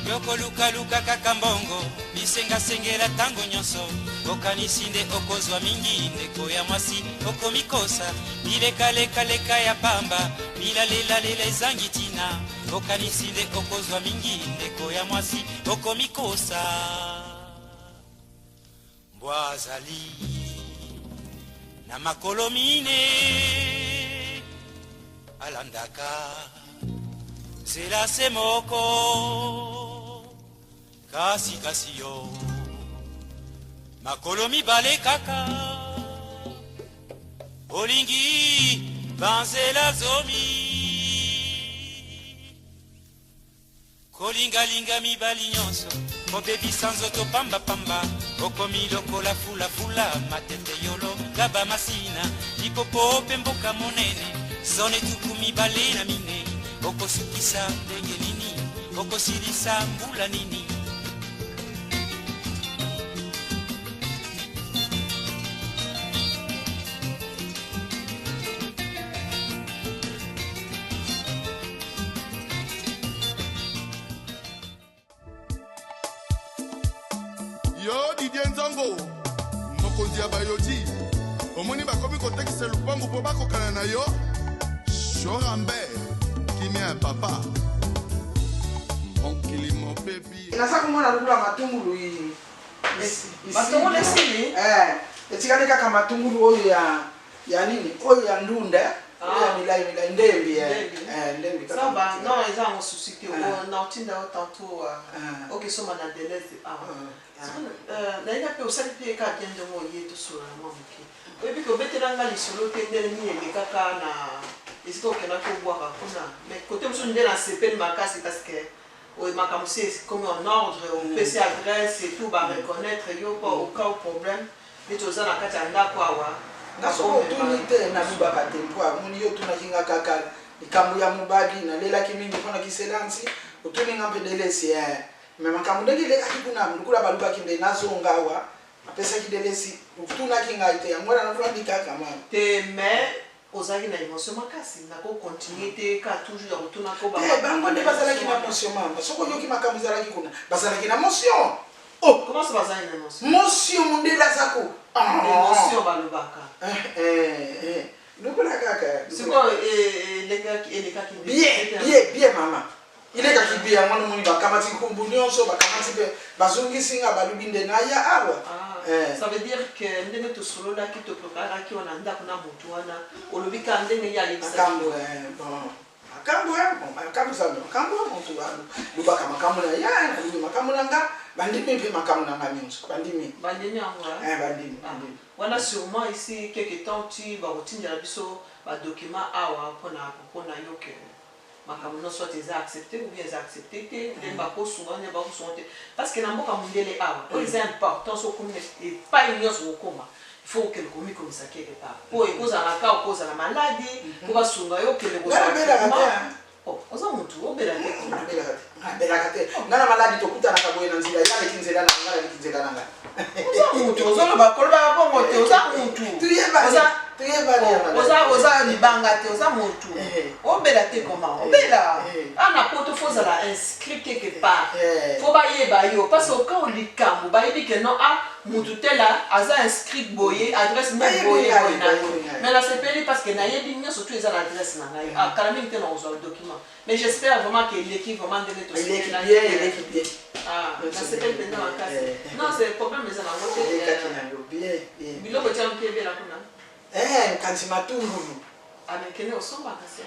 Yoko luka luka kakambongo bisenga sengela tango nyonso okanisinde okozwa mingi ndeko ya mwasi okomikosa bileka leka ya pamba bilalela ezangi tina okanisinde okozwa mingi ndeko ya mwasi okomikosa mbwazali na makolo mine alandaka zela semoko kasi yo makolo mibale kaka olingi banzela zomi kolingalinga mibali nyonso kobebisa nzoto pambapamba okomi lokola fulafula matete yolo gaba masina lipopo pe mboka monene zone tuku mibale na mine okosukisa ndenge nini okosilisa mbula nini Yo Didier Nzongo mokonzi ya bayodi omoni bakomi kotekisa lupangu po bakokana na yo Chorambe kimia papa mokili mopepi nasa kumona lukula matungulu iyi matungulu esili etikale kaka matungulu oyo ya nini oyo ya ndunda ya milai ndembi ndembi samba non eza mo souci que na otinda tantôt OK soma na delete na ina pe osali pe ka bien de mo yeto sura na moki oyebi ko betelanga lisolo te ndele ni eme kaka na esito kena ko boire kuna mais côté mosu ndela sepel makasi parce que oui makambo c'est comme en ordre au PC adresse et tout ba reconnaître yo pas au cas problème mais toza na kati anda kwa wa ngaso tunite na bibaka tempo muni yo tunakinga kaka ikambu ya mubagi na lela kimingi kona kiselansi utuni ngambe delesi mais makambo ndele akikuna ndukula baluba kimbe nazonga wa apesa kidelesi utuna kinga ite amwera na fulani kaka mama te mais ozaki na émotion makasi na ko continuer te ka toujours retourner ko ba bango ne bazala ki na émotion mama soko yoki makambo zala ki kuna bazala ki na émotion oh comment ça bazala na émotion émotion ndela zako émotion balobaka ndukula kaka siko eleka ki bien mama ile ka kibia mwana muni bakamati kumbu nyonso bakamati be bazungisinga balubinde na ya awa ça veut dire que ndenge to solo la ki to prepara ki ona ndako na mutu wana olobika ndenge ya yebisa makambo makambo sana makambo mutu wana lubaka makambo na ya na makambo nanga bandimi mpe makambo nanga nyonso bandimi angwa bandimi wana sûrement ici quelque temps tu va retenir biso ba document awa pona yoke makambo soit ils accepté ou bien ils accepté te ba ko souvent ne ba ko souvent parce que na mboka mundele awa c'est important so comme et pas une chose koma il faut que le comi comme ça quelque part pour causa la ka causa la maladie pour ba sunga yo que le causa oh oza mutu obela te bela kate ngana maladi tokuta na kaboye na nzila yale kinzela na ngala kinzela nanga oza mutu oza ba kolba bongo te oza mutu oza libanga te oza mutu obela te comment obela ana poto foza la inscrit quelque part faut ba yeba yo parce que quand on likambo ba yebi que non mutu tela aza inscrit boye adresse même boye mais la sepeli parce que na yebi nyo surtout eza l'adresse na ngai kalami te na ozo document mais j'espère vraiment que l'équipe vraiment de mettre l'équipe bien na sepeli pendant la casse non c'est le problème eza na moto bien biloko tia mpiebe la kuna kanti matungulu amekene osomba kasi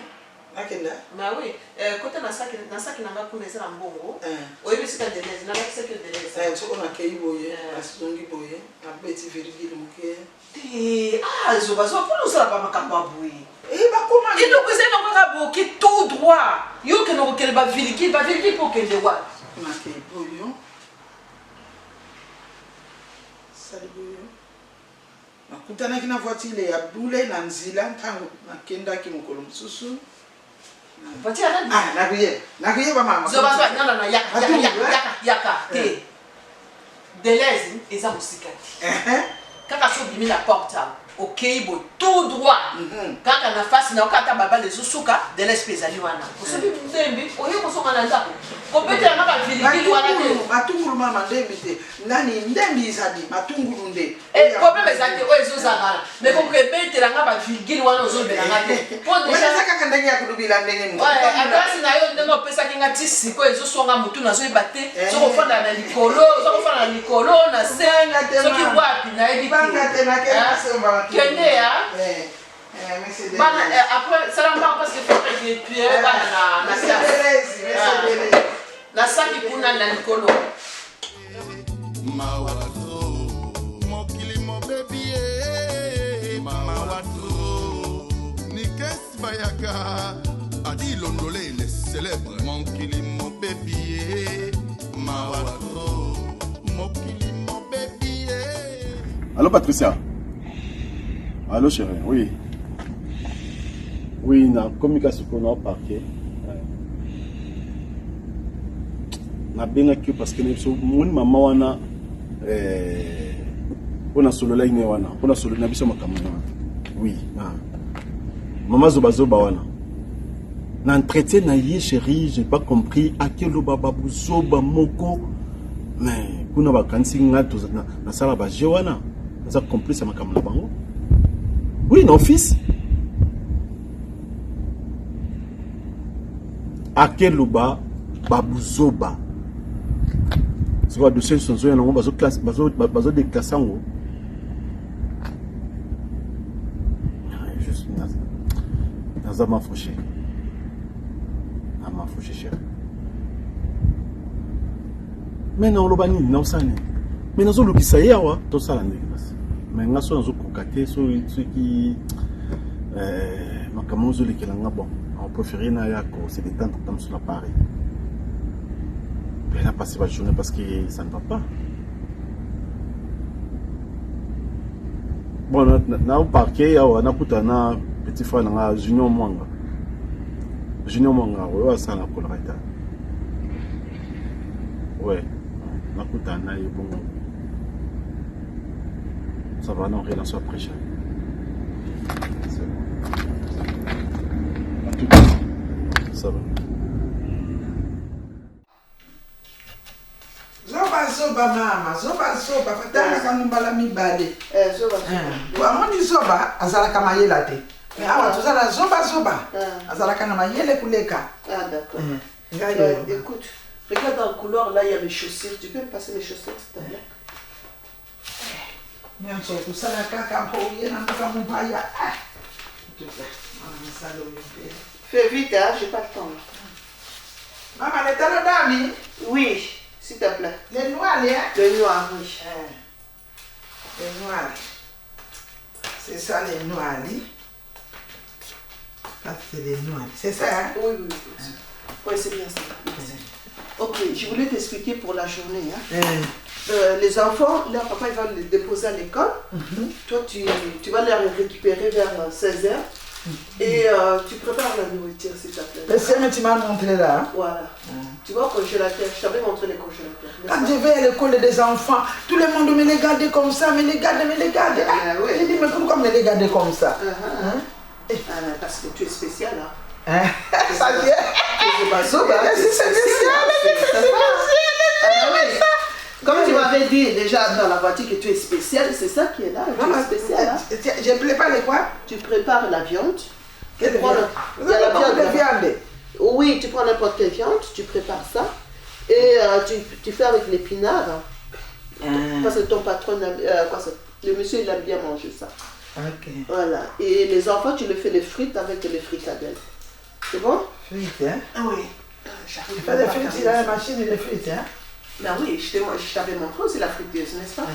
nakenda mais oui côté na saki nanga kuna eza na mbongo oyebi sika deleze na lakisa que deleze soko na kei boye asongi boye na beti virgule muke zoba pour nous ça pas makambo boye bakoma il nous eza na ngaka boki tout droit yo ke no kele ba virgule pour que de wa na kei boyo saliboyo nakutanaki na voiture ya bule na nzila ntango nakendaki mokolo mosusu voiture nakuye bamama zoba na yaka te deleze eza musika kaka so bimi la porte OK bo tout droit kaka na face na okata baba les susuka deleze pezali wana osobi mbembi oyo kosonga na ndako Kopetela nga ba virgule wana te. Matungulu mama ndembi te. Nani ndembi izadi matungulu nde. Problème ezali oyo ezozangana. Mais kopetela nga ba virgule wana ozobela nga te. Po déjà Wena saka ndenge ya kulubila ndenge mu. Adresse na yo ndenge opesaki nga tisi ko ezosonga mutu nazoyeba te. Soko fanda na likolo, na senga soki wapi na yebi. Banga te na kende ya. Après, ça l'a parce que fait des pierres na saki kuna na likolo. Mokili mo baby mawato Nikes Bayaka Adi Londolé les célèbres Mokili mo baby mawato Mokili mo baby. Allô Patricia. Allô chérie, oui. Oui, na communication pour nous parquet. Na benga ki parce que mon maman wana on a solo la ine wana, on a solo na biso makamuna. Oui, maman zoba wana. Na entretien na yé chérie, j'ai pas compris à quel baba zoba moko. Mais kuna ba kansi ngato na sala ba jewana. Ça complice makamuna bango. Oui, non fils. Akeluba babuzoba. C'est quoi dossier sont zoé non bazo classe bazo de classe en haut. Juste naza ma fauché. Na ma fauché cher. Mais non lobani non sane. Mais nazo lukisa yawa to sala ndenge basi. Mais ngaso nazo kokate so qui makamozo lekelanga bon. On préfère na yako c'est des temps comme sur la Paris. Elle a passé la journée parce que ça ne va pas. Bon, na au parquet on a coûté un petit frère na Junior Mwanga. Ouais, ça na coloreta. Ouais. Na coûté un bon. Ça va non relation après ça. Ça va. Zoba mama, zoba patana kanumbala mibale. Zoba. Wa moni zoba azala kama yela te. Mais awa tozala zoba. Azala kana mayele kuleka. Ah d'accord. Écoute, regarde dans le couloir là, il y a mes chaussures. Tu peux me passer mes chaussures s'il te plaît? Nyanso kusala kaka mpo yena mpaka mubaya. Fais vite, hein, j'ai pas le temps. Maman, les talons d'amis? Oui, s'il te plaît. Les noirs, hein? Les noirs, oui. Les noirs. C'est ça, les noirs. Ça, c'est les noirs. C'est ça, hein? Oui. Oui, c'est bien ça. Ok, je voulais t'expliquer pour la journée. Hein. Les enfants, leur papa il va les déposer à l'école. Toi, tu vas les récupérer vers 16h. Et tu prépares la nourriture, s'il te plaît. Mais tu m'as montré là. Voilà. Tu vois au congélateur, je t'avais montré les congélateurs. Quand je vais à l'école des enfants, tout le monde me les garde comme ça, me les garde. Oui. Je dis, mais pourquoi me les garder comme ça? Parce que tu es spécial, hein. Ça vient. C'est spécial. Comme tu m'avais dit déjà dans la voiture que tu es spécial, c'est ça qui est là. Tu es spécial. Hein? Je prépare les quoi? Tu prépares la viande. Il y a la viande. Oui, tu prends n'importe quelle viande, tu prépares ça. Et tu fais avec l'épinard. Parce que ton patron, le monsieur, il aime bien manger ça. Ok. Voilà. Et les enfants, tu le fais les frites avec les fricadelles. C'est bon? Frites, hein? Oui. Tu fais des frites, il a la machine et les frites, hein? Ben oui, je t'avais montré aussi la friteuse, n'est-ce pas?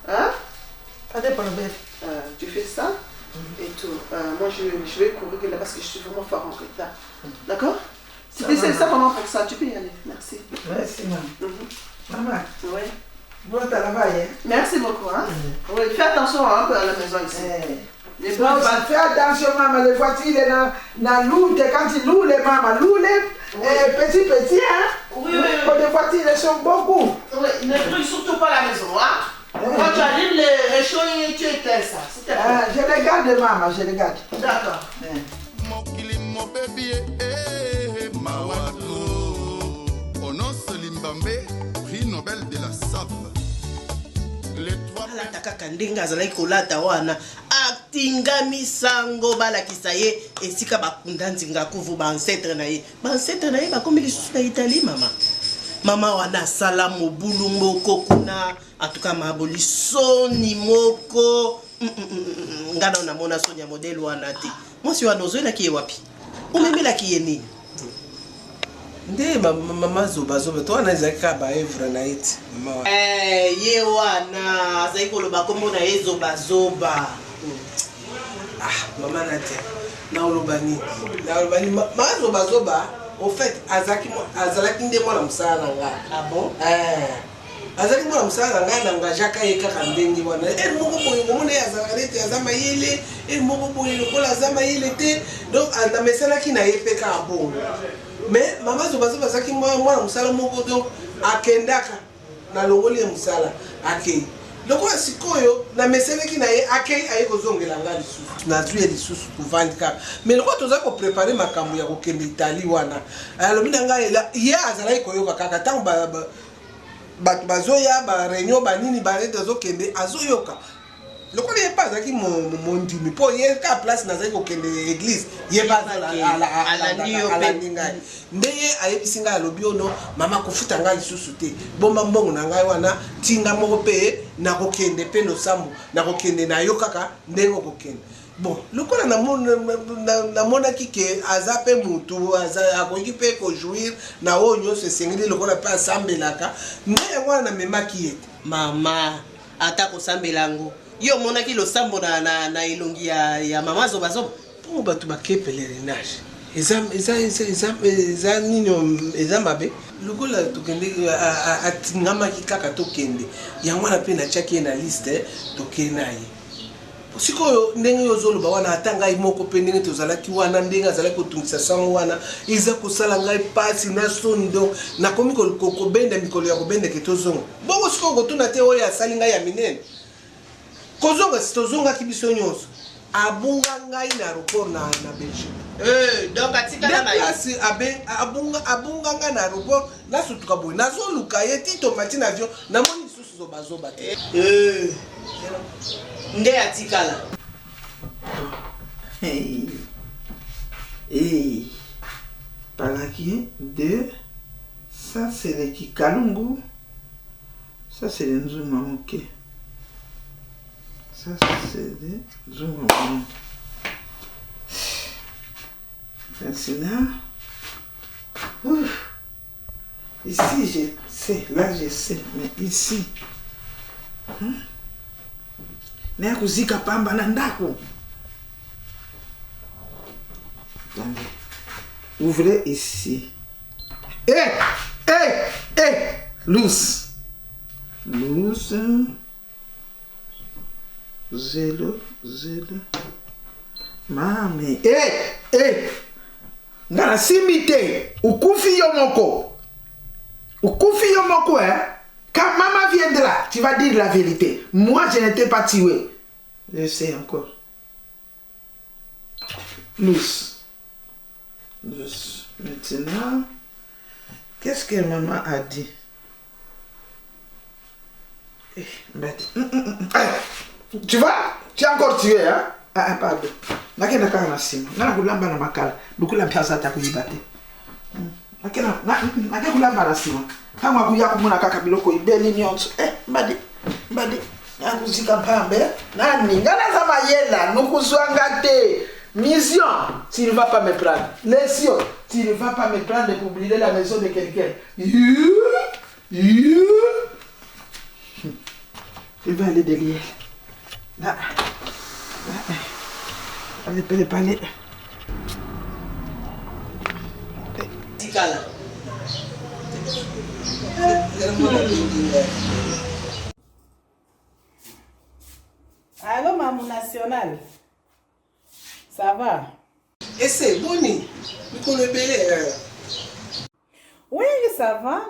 Hein? Pas de problème. Tu fais ça et tout. Moi, je vais courir là parce que je suis vraiment fort en retard. D'accord? C'était ça vraiment pour ça. Tu peux y aller. Merci. Merci, maman. Maman. Oui. Bon travail, hein? Merci beaucoup, hein? Oui, fais attention un peu à la maison ici. Fais attention, maman, les voitures, il est dans l'oute, quand il loue les mamans, loue les petits, hein? Oui. Les voitures, elles sont beaucoup. Oui, ne brûle surtout pas la maison, hein? Quand tu allumes les réchauds, tu éteins ça, s'il te plaît. Je les garde, maman, je les garde. D'accord. Mbambe, prix Nobel de la SAP. Les trois alata kaka ndenge azalaki kolata wana atingami sango balakisa ye esika bakunda nzinga kuvu baancetre na ye bakomi lisusu na Italie mama wana asala mobulu moko kuna atuka maboli soni moko ngana namona soni ya modele wana te mwasi wana ozoelaki ye wapi omemelaki ye nini nde mama zoba to wana ezalaki kaka baevre na ye ti ye wana azalaki koloba kombo na ye zobazoba mama natia naoloba nini mama zobazoba au fait azalaki nde mwana mosala na ngai azalaki mwana mosala na ngai na ngajaka ye kaka ndenge wana moko boye omona ye azalaka nete aza mayele moko boye lokola aza mayele te donc namesalaki na ye mpe kaka bongo mais mama zobazoba azalaki mwana mosala moko donc akendaka nalongoli ye mosala akei lokola sikoyo nameselaki na ye akei aye kozongela nga lisusu nazwi ye lisusu kovandi kaka mais lokola toza koprepare makambo ya kokende Italie wana alobi na ngai ye azalaki koyoka kaka ntango bato bazoya bareunion banini barete azokende azoyoka lokola ye mpe azalaki mondimi mpo ye ka place nazalaki kokende église ye mpe alandi ngai nde ye ayebisi ngai alobi ono mama kofuta ngai lisusu te bomba mbongo na ngai wana tinga moko mpe nakokende mpe losambo nakokende na yo kaka ndenge okokende bon lokola namonaki ke aza mpe mutu akoki mpe kojouir na oyo nyonso esengeli lokola mpe asambelaka nde yango wana namemaki ye mama ata kosambela yango yo monaki losambo na elongi ya mama zobazoba mpo bato bake pelerinage eza nini eza mabe lokola tokende atingamaki kaka tokende yango wana mpe natiaki ye na liste tokende na ye sikoyo ndenge ozoloba wana ata ngai moko mpe ndenge tozalaki wana ndenge azalaki kotungisa sango wana eza kosala ngai pasi na soni donc nakomi kobenda mikolo ya kobendeke tozonga bongo sikoyo kotuna te oyo asali ngai ya minene kozonga si tozongaki biso nyonso abunga ngai na aéroport na Belgique donc atikala na place abunga ngai na aéroport nasutuka boye nazoluka ye ti tomati na avion namoni lisusu zobazoba te nde atikala Palaki de ça c'est le Kikalungu, ça c'est le Nzumamuke. Ça c'est le Nzumamuke. C'est là. Ici je sais, là je sais, mais ici. Na kuzika pamba na ndako. Ouvrez ici. Loose. Zéro. Mami. Ngana simite. Ukufi yomoko, hein? Quand maman viendra, tu vas dire la vérité. Moi, je n'étais pas tué. Je sais encore. Loose. Maintenant, qu'est-ce que maman a dit? Tu vois? Tu es encore tué, hein? Pardon. Nakenda kaka na sima. Ngana kulamba na makala. Dukula mpasa ta kuyibate. Nakenda kulamba na sima. Kama kuya kumuna kaka biloko ibeli nyonso. Mbadi. Nakuzika pambe. Nani? Ngana za mayela nukuzwanga te. Mission, tu ne vas pas me prendre. Lesion, tu ne vas pas me prendre pour brûler la maison de quelqu'un. Je vais aller derrière. Là. Allez, parler. Tikala. Allô, Maman Nationale. Ça va? Et c'est Boni. Oui, ça va.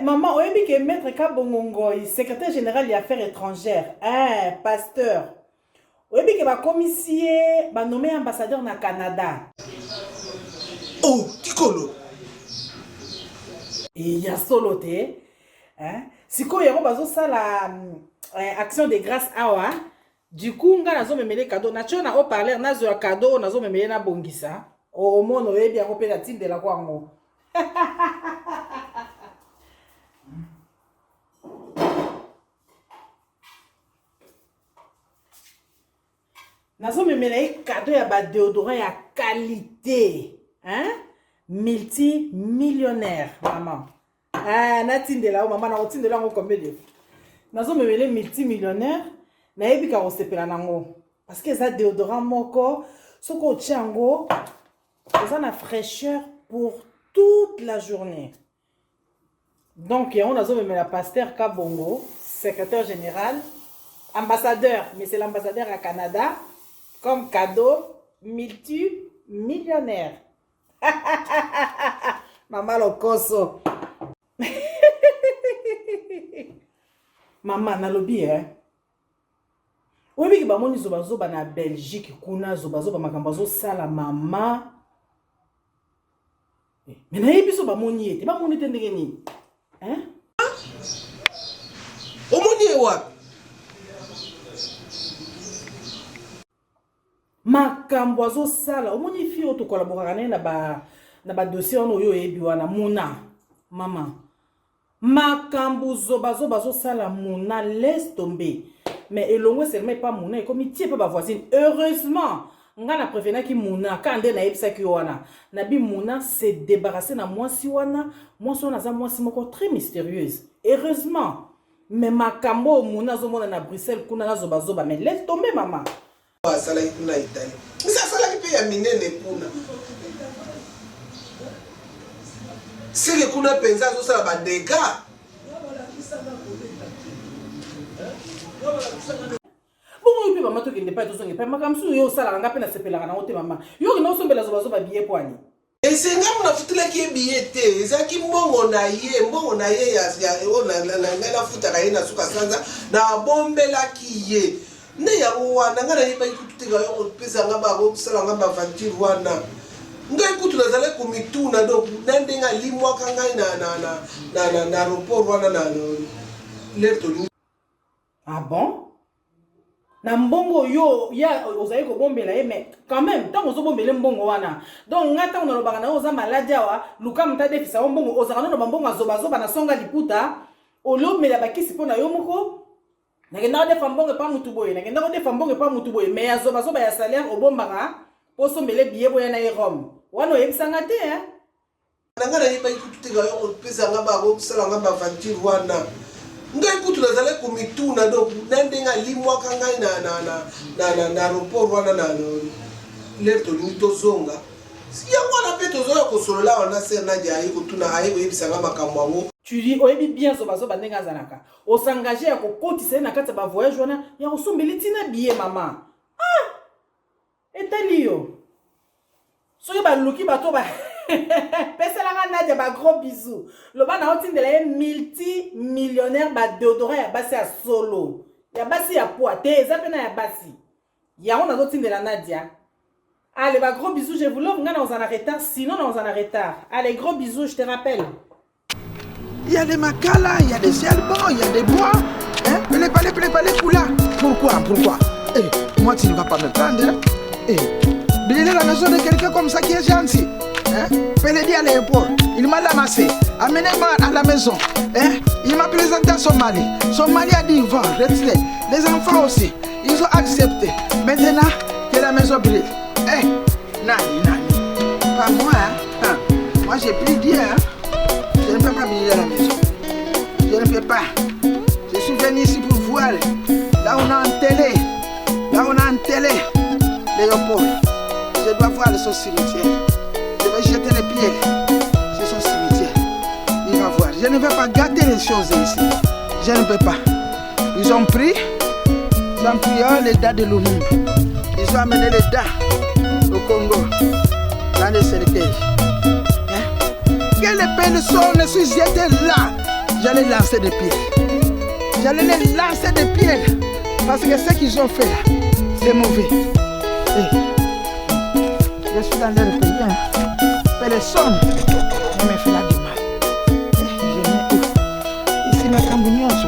Maman, on dit que Maître Kabongongoy, secrétaire général des affaires étrangères, pasteur. On dit que ma commissaire va nommer ambassadeur na Canada. Oh, Tikolo. il y a solo te hein siko yako bazosala action de grâce awa du coup nga nazo memele cadeau na chona au parler nazo ya cadeau nazo memele na bongisa o mono yebi ako pe la tinde la kwango nazo memele cadeau ya ba déodorant ya qualité hein multimillionnaire maman ah natinde la maman na otinde la ngo combien de nazo memele multimillionnaire na yebi ka osepela nango parce que ça déodorant moko soko tchango ça na fraîcheur pour toute la journée. Donc on a même la pasteur Kabongo, secrétaire général, ambassadeur, mais c'est l'ambassadeur à Canada comme cadeau multimillionnaire. Maman Lokoso. Maman na lobby hein. Oui, bah moni zoba na Belgique kuna zoba makambo zo sala mama. Mais na yebi zoba moni ete ba moni tendenge ni. Hein? O moni wa. Makambo zo sala, o moni fi oto collaborer na ba dossier ono yo yebi wana mona mama. Makambo zoba zo sala mona laisse tomber. Mais elongo seulement pas mouna et comme il tient pas ma voisine heureusement nga na prévenu ki mouna quand na yebisa ki wana na bi mouna s'est débarrassé na moi si wana moi son na za moi si moko très mystérieuse heureusement mais makambo mouna zo mona na Bruxelles kuna na zoba mais laisse tomber maman sala kuna Italie misa sala ki pe ya minene kuna c'est que kuna penza zo sala ba dégâts. Bon, oui, maman, tu n'es pas tout seul. Mais comme si yo sala nga pe na sepela na ote maman. Yo na osombela zoba billet poani. Et c'est nga mona futula ki billet te. Ezaki mbongo na ye ya na futa ka ye na suka sanza na bombela ki ye. Ne ya wana nga na ye ba ikututenga yo pesa nga ba ko sala nga ba vantir wana. Ngai kutu nazale kumituna donc nandenga limwa kanga na aéroport wana na lerto. Ah bon? Na mbongo yo ya ozaye ko bombela mais quand même tant ozo bombele mbongo wana donc ngata on lobaka na oza malade awa luka mta defisa mbongo ozaka no mbongo azoba na songa liputa olomela bakisi pona yo moko na kenda defa mbongo pa mutu boye na kenda defa mbongo pa mutu boye mais azoba ya salaire obombaka poso mbele biye boye na Rome wana yebisanga te hein nanga na yiba ikututenga yo pesa nga ba ko sala nga ba vantir wana ngai kutu nazale kumituna donc nandenga limwa kanga na aéroport wana na lerto nito zonga si yango na peto zoya ko solola wana ser na jayi kutuna ayi ko yebisanga makambo ango tu dis oyebi bien zoba ndenga zanaka o s'engager ya ko kotisa na kati ba voyage wana ya ko sombeli tina billet maman ah etalio soki ba luki bato ba pesa la Nadia ba gros bisous le ba na otinde la multimillionnaire ba déodorant ya basi ya solo ya basi ya poa te ezapena ya basi ya on a otinde la Nadia. Allez ba gros bisous, je vous love nga na on en retard sinon on en retard. Allez gros bisous, je te rappelle. Il y a des macala, il y a des charbons, il y a des bois. Hein? Pelé, là. Pourquoi? Eh, moi tu ne vas pas me prendre. Hein? Eh, venez à la maison de quelqu'un comme ça qui est gentil. Hein? Pelé dit à l'aéroport, il m'a ramassé, amenez-moi à la maison. Hein? Il m'a présenté à son mari. Son mari a dit, va, reste-les. Les enfants aussi, ils ont accepté. Maintenant, que la maison brille. Eh, Nani. Pas moi, hein? Moi j'ai pris Dieu, hein? Je ne peux pas venir à la maison. Je ne peux pas. Je suis venu ici pour voir. Là on a en télé. Léopold. Je dois voir son cimetière. Je vais jeter les pierres. C'est son cimetière. Il va voir. Je ne vais pas gâter les choses ici. Je ne peux pas. Ils ont pris les dents de Lumumba. Ils ont amené les dents au Congo. Dans les cercueils. Quelle personne si j'étais là, j'allais lancer des pierres. J'allais les lancer des pierres. Parce que ce qu'ils ont fait là, c'est mauvais. Je suis dans leur pays. Personne ne me fait du mal. makambo nyonso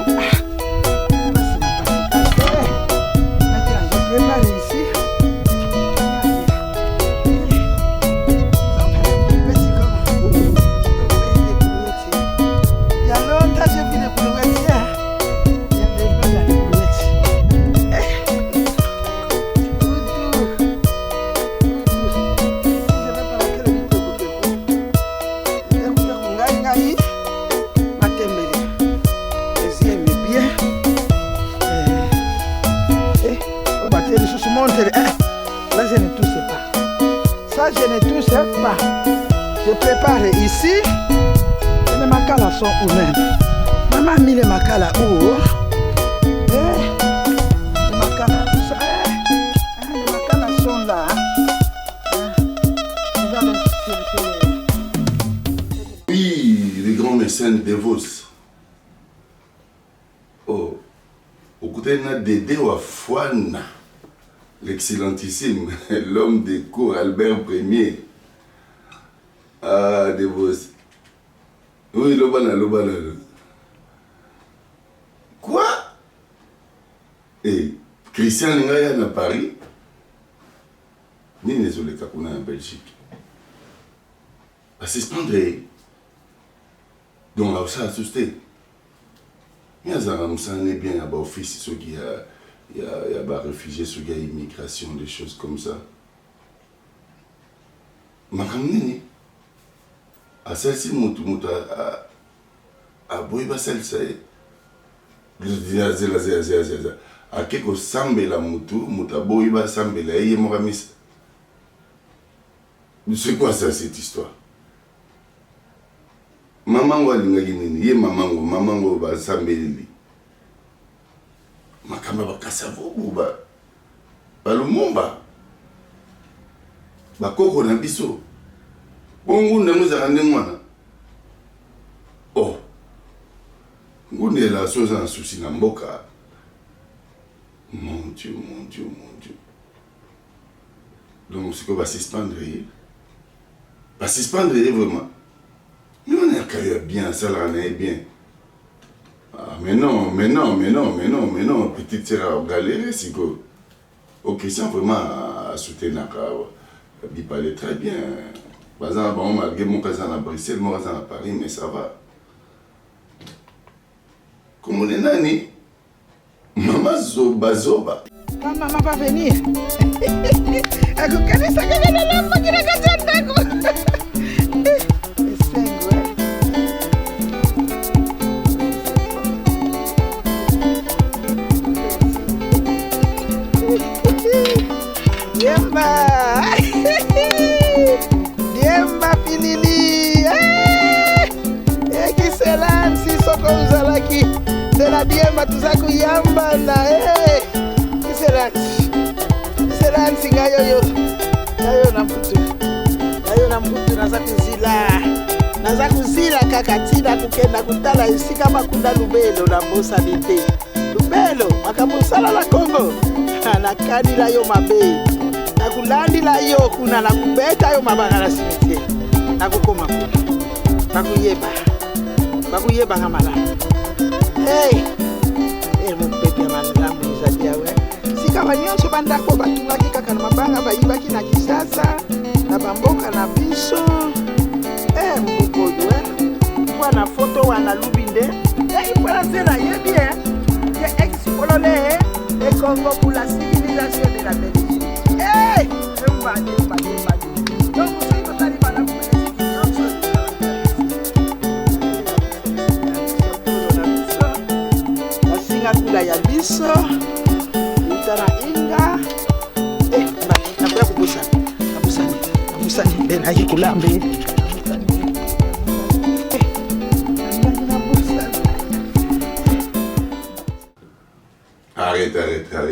là je ne touche pas. Ça je ne touche pas. Je prépare ici. Les makala sont où même? Maman a mis les makala où? Les makala sont là. Oui, les grands mécènes de Vos. Oh, au côté de Dédé Wafouana. L'excellentissime, l'homme de cour Albert Ier. Ah, De Vos. Oui, l'obana. Quoi? Et Christian Ngaya à Paris? Ni désolé, Kakuna en Belgique. À suspendre. Donc, là, ça a susté. Il y a un bien à office, ce qui a. Il y a des réfugiés, il y a immigration, des choses comme ça. Mais comme à celle-ci, à Boïba, celle-ci, à quelque sambe la moutou, Boïba sambe la et Moramis. C'est quoi ça, cette histoire? Maman, maman, va sambe li. Makamba bakasavo buba balumumba bakoko na biso bongo ndamuzaka ndemwana oh ngunde la chose en souci na mboka mon Dieu donc c'est que va suspendre vraiment mais on est carrière bien ça là on est bien. Ah, mais non, petite sœur galéré, c'est que. Ok, c'est vraiment à soutenir il parlait très bien. Par exemple, malgré mon cas à Bruxelles, mon cas à Paris, mais ça va. Comme on est nani, maman Zoba. Maman va venir. Elle connaît ça, qu'elle est là, qui n'a qu'à dire. Diemba pilili excellence soko uzalaki de la diemba tuzaku yamba na excellence ngayo na mbutu naza kuzila kakatina kukenda kutala esika bakunda lubelo na mbosani te lubelo makambo sala la Congo nakanila yo mabe nakulandila yo kuna nakubeta yo mabanga na simitiere nakukoma kuna bakuyeba nga malamu mopepe ya malamu ezali yawe sika banyonso bandako batungaki kaka na mabanga bayibaki na Kinshasa na bamboka na biso mbukoyo mwana foto wana lubi nde ipona nzela yebi ye ex-polonais et Congo pour la civilisation de la Belgique. Donc vous savez que t'arrives à la Singa kula ya biso utana inga nakula kubusani bena yikulambe Arrête.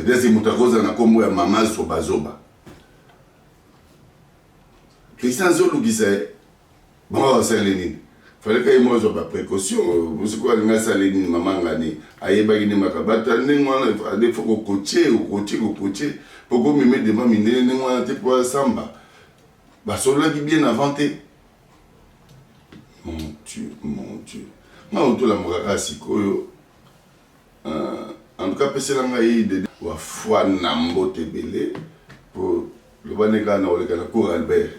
Desi mutakoza na kombo ya mama Zoba. Christian Zolu disait, bon, c'est Lénine. Fallait qu'il y ait une précaution. Vous savez quoi, c'est Lénine, maman Gani. Aïe, bagine makabata, n'engouana, des fois au coaché, pour qu'on me mette devant mine, n'engouana, t'es pour samba. Bah, cela qui bien inventé. Mon Dieu. nga otolamukaka sikoyo en tout cas pesela ngai de wafwa na mbote ebele po loba ne kaka na koleka na cour Albert.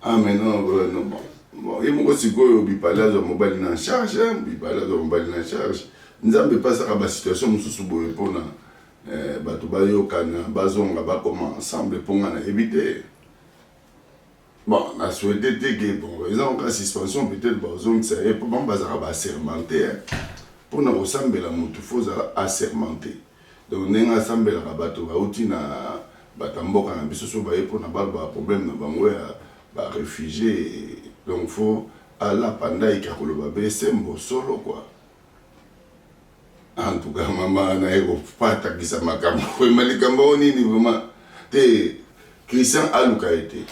Ah mais non bon ye moko sikoyo bipale azwa mobali na charge nzambe epasaka basituation mosusu boye mpona bato bayokana bazonga bakoma ensemble mpo nga nayebi te. Bon, na souhaité que bon, ils ont une suspension peut-être bazongisa ye mpo bango bazalaka baassermenté mpona kosambela motu fo ozala assermenté. Donc ndenge asambelaka bato bauti na bato mboka na biso so baye mpona baloba problème na bango ya baréfugié. Donc faut ala panda ikakoloba besembo solo quoi. En tout cas mama naye kopatakisa makambo kwema likambo nini vraiment te Christian aluka ete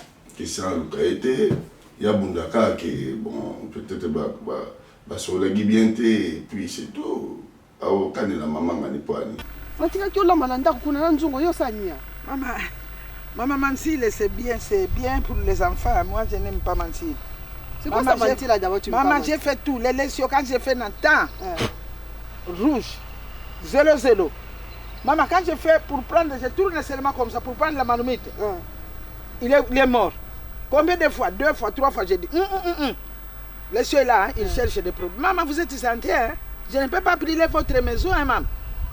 yabundaka ke bon peut-être basolaki bien te et puis c'est tout aokanela mama ngani poani matikaki olamba na ndako kuna na nzungo yosania. Maman Mansile, c'est bien pour les enfants. Moi, je n'aime pas Mansile. C'est quoi ça, Mansile, là, d'abord, tu me parles? Maman, j'ai fait tout. L'élection, quand j'ai fait dans le temps, rouge, 0-0. Maman, quand j'ai fait pour prendre, je tourne seulement comme ça, pour prendre la marmite. Il est mort. Combien de fois? 2 fois, 3 fois, j'ai dit. Les cieux là, ils cherchent des problèmes. Maman, vous êtes santé, hein? Je ne peux pas brûler votre maison, hein, maman?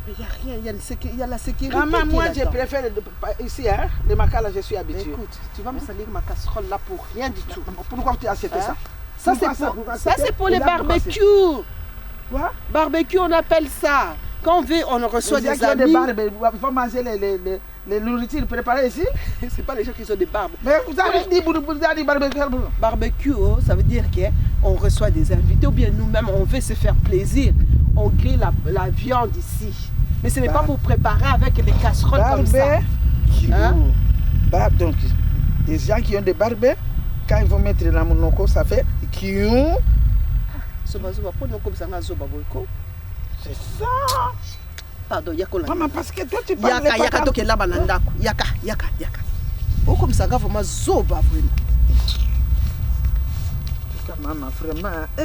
Il n'y a rien, il y a la sécurité. Maman, moi, je préfère ici, hein? Le macal, je suis habitué. Écoute, tu vas me salir ma casserole là pour rien du tout. Pourquoi tu as acheté ça? Ça, c'est pour les barbecues. Quoi? Barbecue, on appelle ça. Quand on reçoit des amis. Il faut manger les nourritures préparées ici. C'est pas les gens qui ont des barbes. Mais vous avez dit barbecue. Barbecue, ça veut dire qu'on reçoit des invités ou bien nous-mêmes, on veut se faire plaisir. On grille la viande ici. Mais ce n'est pas pour préparer avec les casseroles comme ça. Hein? Donc, des gens qui ont des barbes, quand ils vont mettre dans mon noko, ça fait kiou. C'est ça. Pardon, Yakola. Maman, parce que toi tu parles pas. Yaka toke là banandako. Yaka. Oh comme ça vraiment zoba vraiment. Maman vraiment. En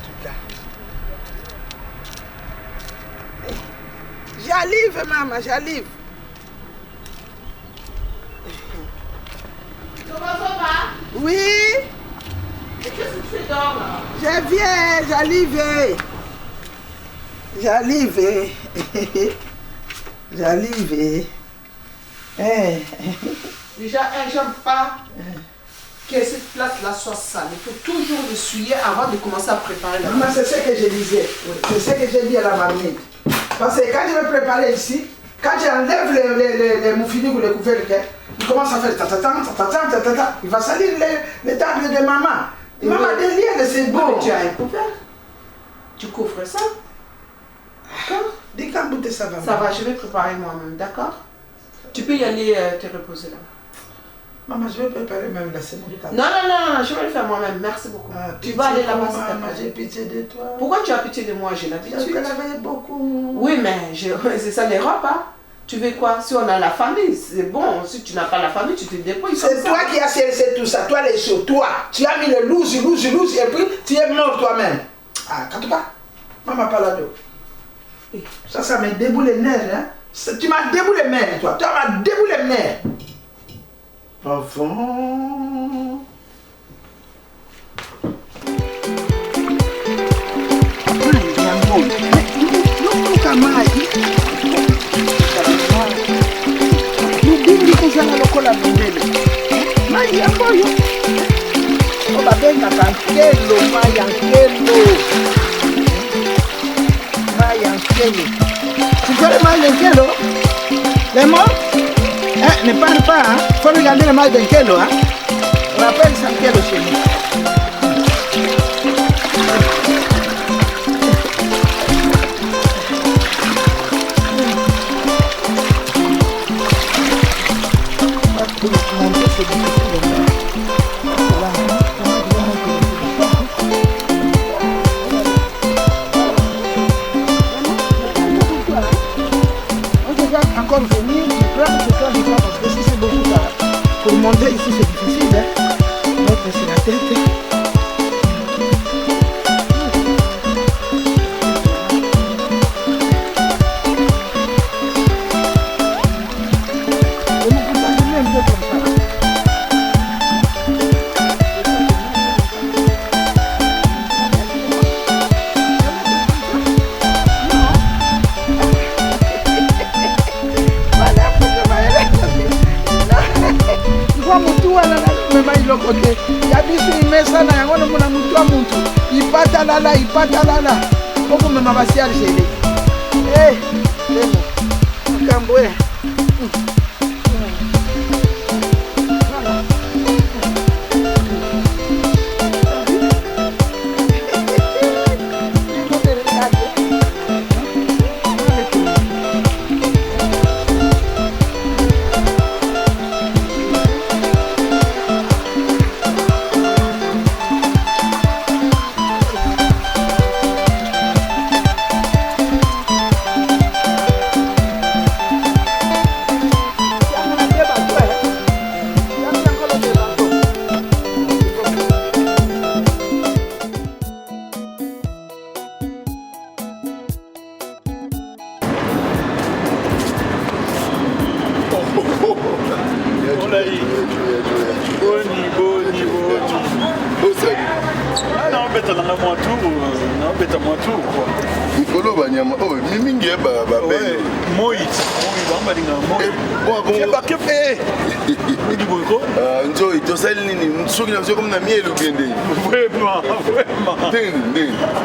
tout cas. J'arrive maman, j'arrive. Oui. Et qu'est-ce que tu fais dehors là? Je viens, j'arrive. Déjà, j'aime pas que cette place-là soit sale. Il faut toujours l'essuyer avant de commencer à préparer la maman, c'est ce que je disais. C'est ce que j'ai dit à la marmite. Parce que quand je vais préparer ici, quand j'enlève les moufini ou les couvercles, il commence à faire ta. Il va salir les tables de maman. Maman, derrière, c'est beau. Tu as un couvert. Tu couvres ça. D'accord? Dis quand bout ça va. Ça va, je vais préparer moi-même, d'accord? Tu peux y aller te reposer là. Maman, je vais préparer même la semaine. Non, je vais le faire moi-même, merci beaucoup. Tu vas aller là-bas. Maman, j'ai pitié de toi. Pourquoi tu as pitié de moi? J'ai l'habitude. Parce qu'elle avait beaucoup. Oui, mais c'est ça l'Europe, hein? Tu veux quoi? Si on a la famille, c'est bon. Si tu n'as pas la famille, tu te débrouilles. C'est toi qui as cherché tout ça, toi les choses, toi. Tu as mis le louche, et puis tu es mort toi-même. Ah, quand tu vas, maman pas là-dedans. Ça me déboule les nerfs, hein. Tu m'as déboulé les nerfs, toi. Tu m'as déboulé les nerfs. Avant. Kozanga lokola mindele mai yango yo o babengaka nkelo mai ya nkelo tu connais mai ya nkelo les mots ne parle pas hein? Faut regarder le mai de nkelo hein? On appelle ça nkelo chez nous. Encore venir, tu prends ce temps de temps parce que si c'est beaucoup ça. Pour monter ici, c'est difficile. Hein? Mettre sur la tête. Côté ya biso imesa na yango na mutu wa muntu ipatalala koko mema basi algele lemo kambo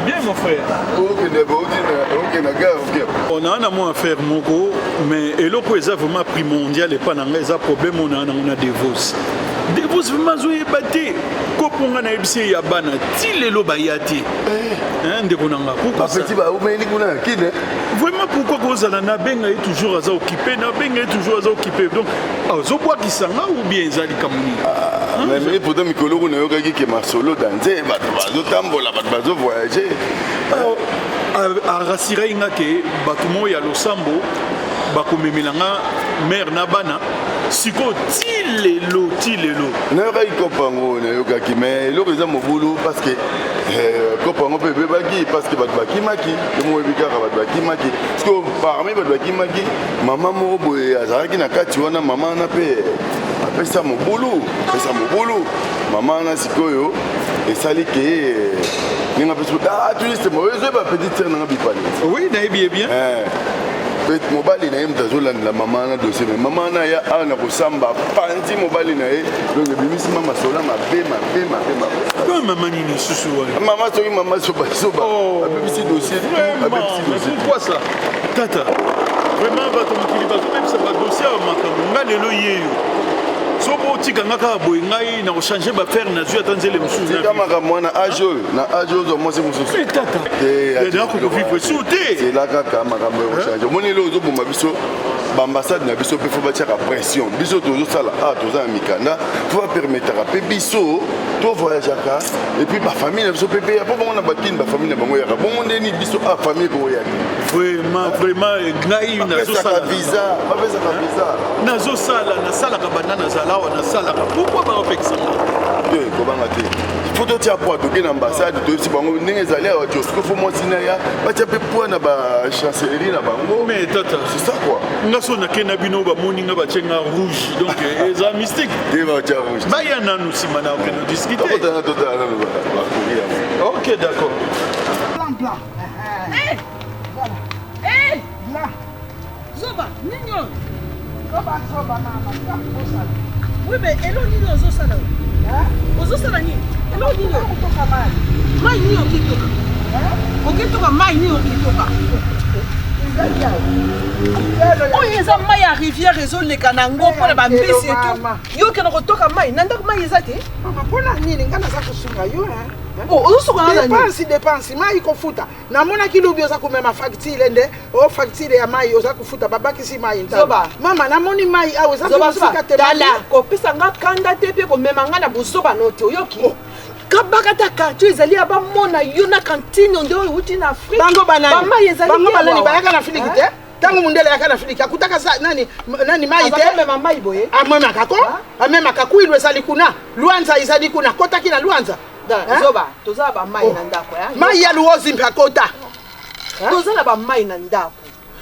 Bien mon frère. On a un affaire moko, mais eloko eza vraiment primordial et pas dans les problèmes on a des vos. Des vos vraiment zoé baté. Koponga na ebisi ya bana ti lelo bayati. Ndeko nanga. Pourquoi ça? Vraiment pourquoi kozala na benga est toujours aza occupé na benga est toujours aza occupé. Donc azobwa kisanga ou bien ezali kamuni. Mais pourtant mikolo ko na yoka ki masolo danser bazo tambola bazo voyager. A rasira inga ke batumo ya losambo bakomemelanga mère na bana siko tilelo na yoka ikopango na yoka ki mais eloko eza mobulu parce que kopango pe bebaki parce que bato bakimaki mo ebikaka bato bakimaki parce que parmi bato bakimaki mama moko boye azalaki na kati wana mama na pe apesa mobulu mama na sikoyo esali ke ninga pesu touriste mo ezo ba petite sœur na bipali oui na bien mobali na ye moto azolandela mama na dossier mais mama na ya awa na kosamba panzi mobali na ye donc ebimisima masola mabe mama nini susu wana mama soki mama soba abebisi dossier pourquoi ça tata vraiment bato mokili bazobebisa badossier ya makambo nga lelo yeyo soko otikanga kaka boye ngai na kochange bafaire na zwi ata nzele mosusu tika makambo wana age oyo ozwa mwasi mosusu tata kokokokivre su te zela kaka makambo ya kochange omoni lelo ozoboma biso baambassade na biso mpe fo batiaka pression biso tozosala toza na mikanda fo bapermetaka mpe biso tovoyageaka epuis bafamille na biso mpe ya mpo bango na bakini bafamille na bango yaka bongo ndeni biso famille koyaki vraiment ngai bapesaka visa nasalaka banda nazalawa nasalaka pourquoi baopekisanga te kobanga te fo totia poa toke na ambassade toyebisi bango ndenge ezali awa josco fo mwasi na ya batia mpe poa na bachancellerie na bango mais tata c'est ça quoi nga so nake na bino bamoninga batienga rouge donc eza mystique te batia rouge baya nanu nsima na okeno discuter ok d'accord plan Zoba, nino. Zoba mama, osala. Oui mais elo nino ozosala. Ozosala nini? Elo nino kutoka mai. Mai nini okitoka? Okitoka mai nini okitoka? Oyo eza mai ya rivière ezoleka nango mpona bambisi etu yo okende kotoka mai na ndako mai eza te mpona nini nga naza kosunga yo ozosukana dépense mai kofuta namonaki lobi oza komema facture nde facture ya mai oza kofuta babakisi mai ntaba mama namoni mai awa eza kosika te tala kopesa nga kanda te mpe komema nga na bozoba no te oyoki kabaka ta quartier ezali ya bamona yo na kantine nde oyo uti na afrique bango banani bayaka na filiki te tangu mundele yakana Afrika kutaka nani maite même mai boye amema kako amema kakuilwe salikuna luanza izalikuna kota kina luanza zoba toza ba mai na ndako ya mai ya luozi mpakota toza na ba mai na ndako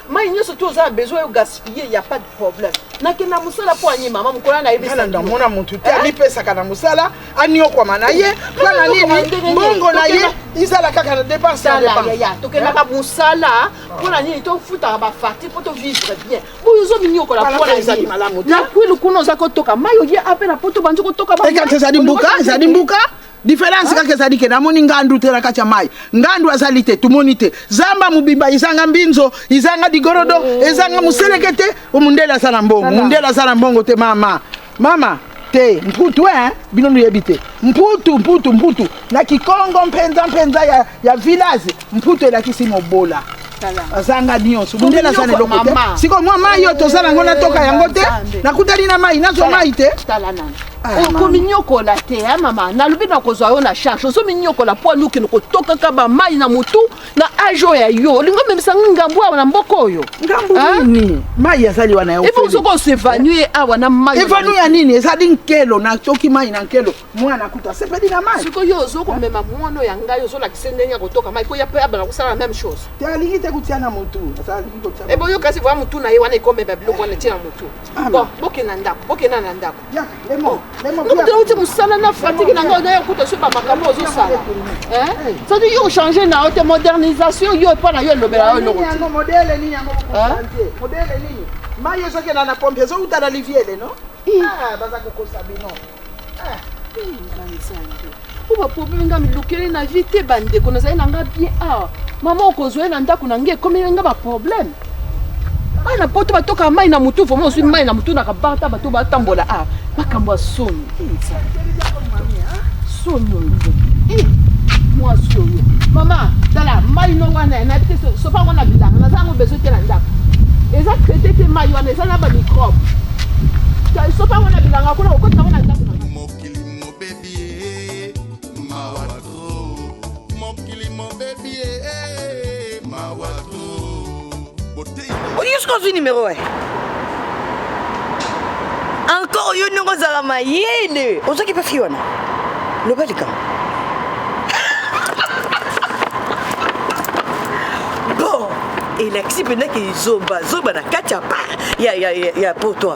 mai nyoso toza besoin yo gaspiller y a pas de problème nakenda musala po anyi mama mukola na yebisa ndamona muntu te alipesa kana musala anio kwa manaye kana nini bongo na ye izala kaka na dépense ya tokenda ka musala pona nini to futa ba fati po to vivre bien boyo minyo ko la pona izali malamu na kwilu kuno za ko toka mayo ye apena poto banjo ko toka ba eka tezadi mbuka différence kaka ezali ke namoni ngandu te na kati ya mai ngandu azali te tumoni te zamba mubimba izanga mbinzo izanga digorodo ezanga museleke te omundele asala mbongo mundele asala mbongo te mama te mputu bino nuyebi te mputu na kikongo mpenza ya village mputu elakisi mobola azanga nyonso mundele asala eloko te siko mwa mai yo tozala yango natoka yango te nakutali na mai nazwa mai te okominyokola te mama nalobi na kozwa yo na charge ozominyokola po aluki nokotokaka bamai na motu na ajo ya yo olingo memisa ngambu awa na mboka oyo ngambu nini mai azali wana yo epo soko osevanue awa na mai evanue ya nini ezali nkelo natoki mai na nkelo mwana kuta sepeli na mai siko yo ozokomema mwana ya ngai ozolakisa ndenge ya kotoka mai po ya pe abana kosala la même chose te alingi te kutia na motu ebo yo kasi voya motu na ye wana ekomeba biloko wana etia na motu bon bokenda na ndako Ngamutela uti musala na fatiki na nga na yokuta so ba makambo ozosala ça dit yo changer na haute modernisation yo pa na yo lobela yo loko yango modele nini mayo soke na pompe zo uta na liviele no baza kokosa bino uba problème ngami lokele na vite bande ko nazali na nga bien mama okozwe na ndako na nge komi nga ba problème mai na poto batoka mai na mutu vraiment osui mai na mutu na kabata bato batambola makambo ya soni mwasi oyo mama tala mai no wana na bite sopa wana bilanga nazango besoin te na ndako eza traité te mai wana eza na ba microbe sopa wana bilanga kuna okota wana ndako na mokili mo baby mawatro mokili mo baby mawatro Oyo ce numéro encore yo nongo zala mayele ozoki pa fiona lobalika bon et l'axi pena ki zoba na kacha pa ya poto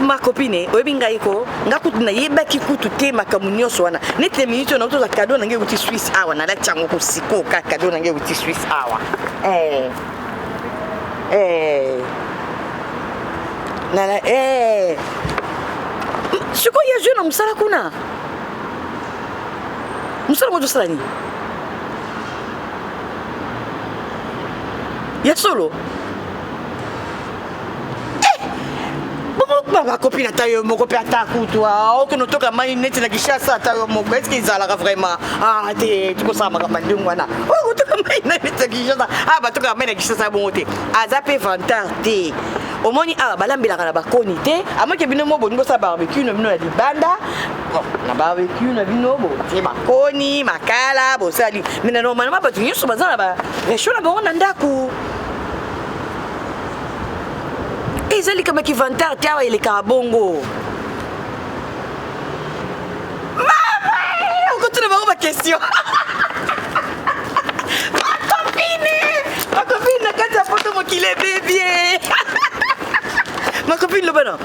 ma copine oyebi ngai ko ngakutu na yebaki kutu te makamu nyonso wana nete minute na toza cadeau na ngai uti Swiss awa na lati yango kosiko ka cadeau na ngai uti Swiss awa nana siko ya jeu na musala kuna musala mo josala ni ya solo ma copine tayo moko pe atakutwa okono toka mai neti na Kishasa tayo moko est-ce qu'ils ala vraiment te tuko sama kama ndungu wana toka mai neti na Kishasa ba toka mai na Kishasa bongo te azape vantar te omoni balambela kana bakoni te amoke bino mo boningo sa barbecue no bino na libanda na barbecue na bino bo te bakoni makala bo sali mina normalement ba tunyoso bazana ba restaurant bongo na ndako ezali kama kivantar te awa eleka bongo mama okotuna bango bakestion ma copine na kati ya poto mokili ebebie ma copine lobana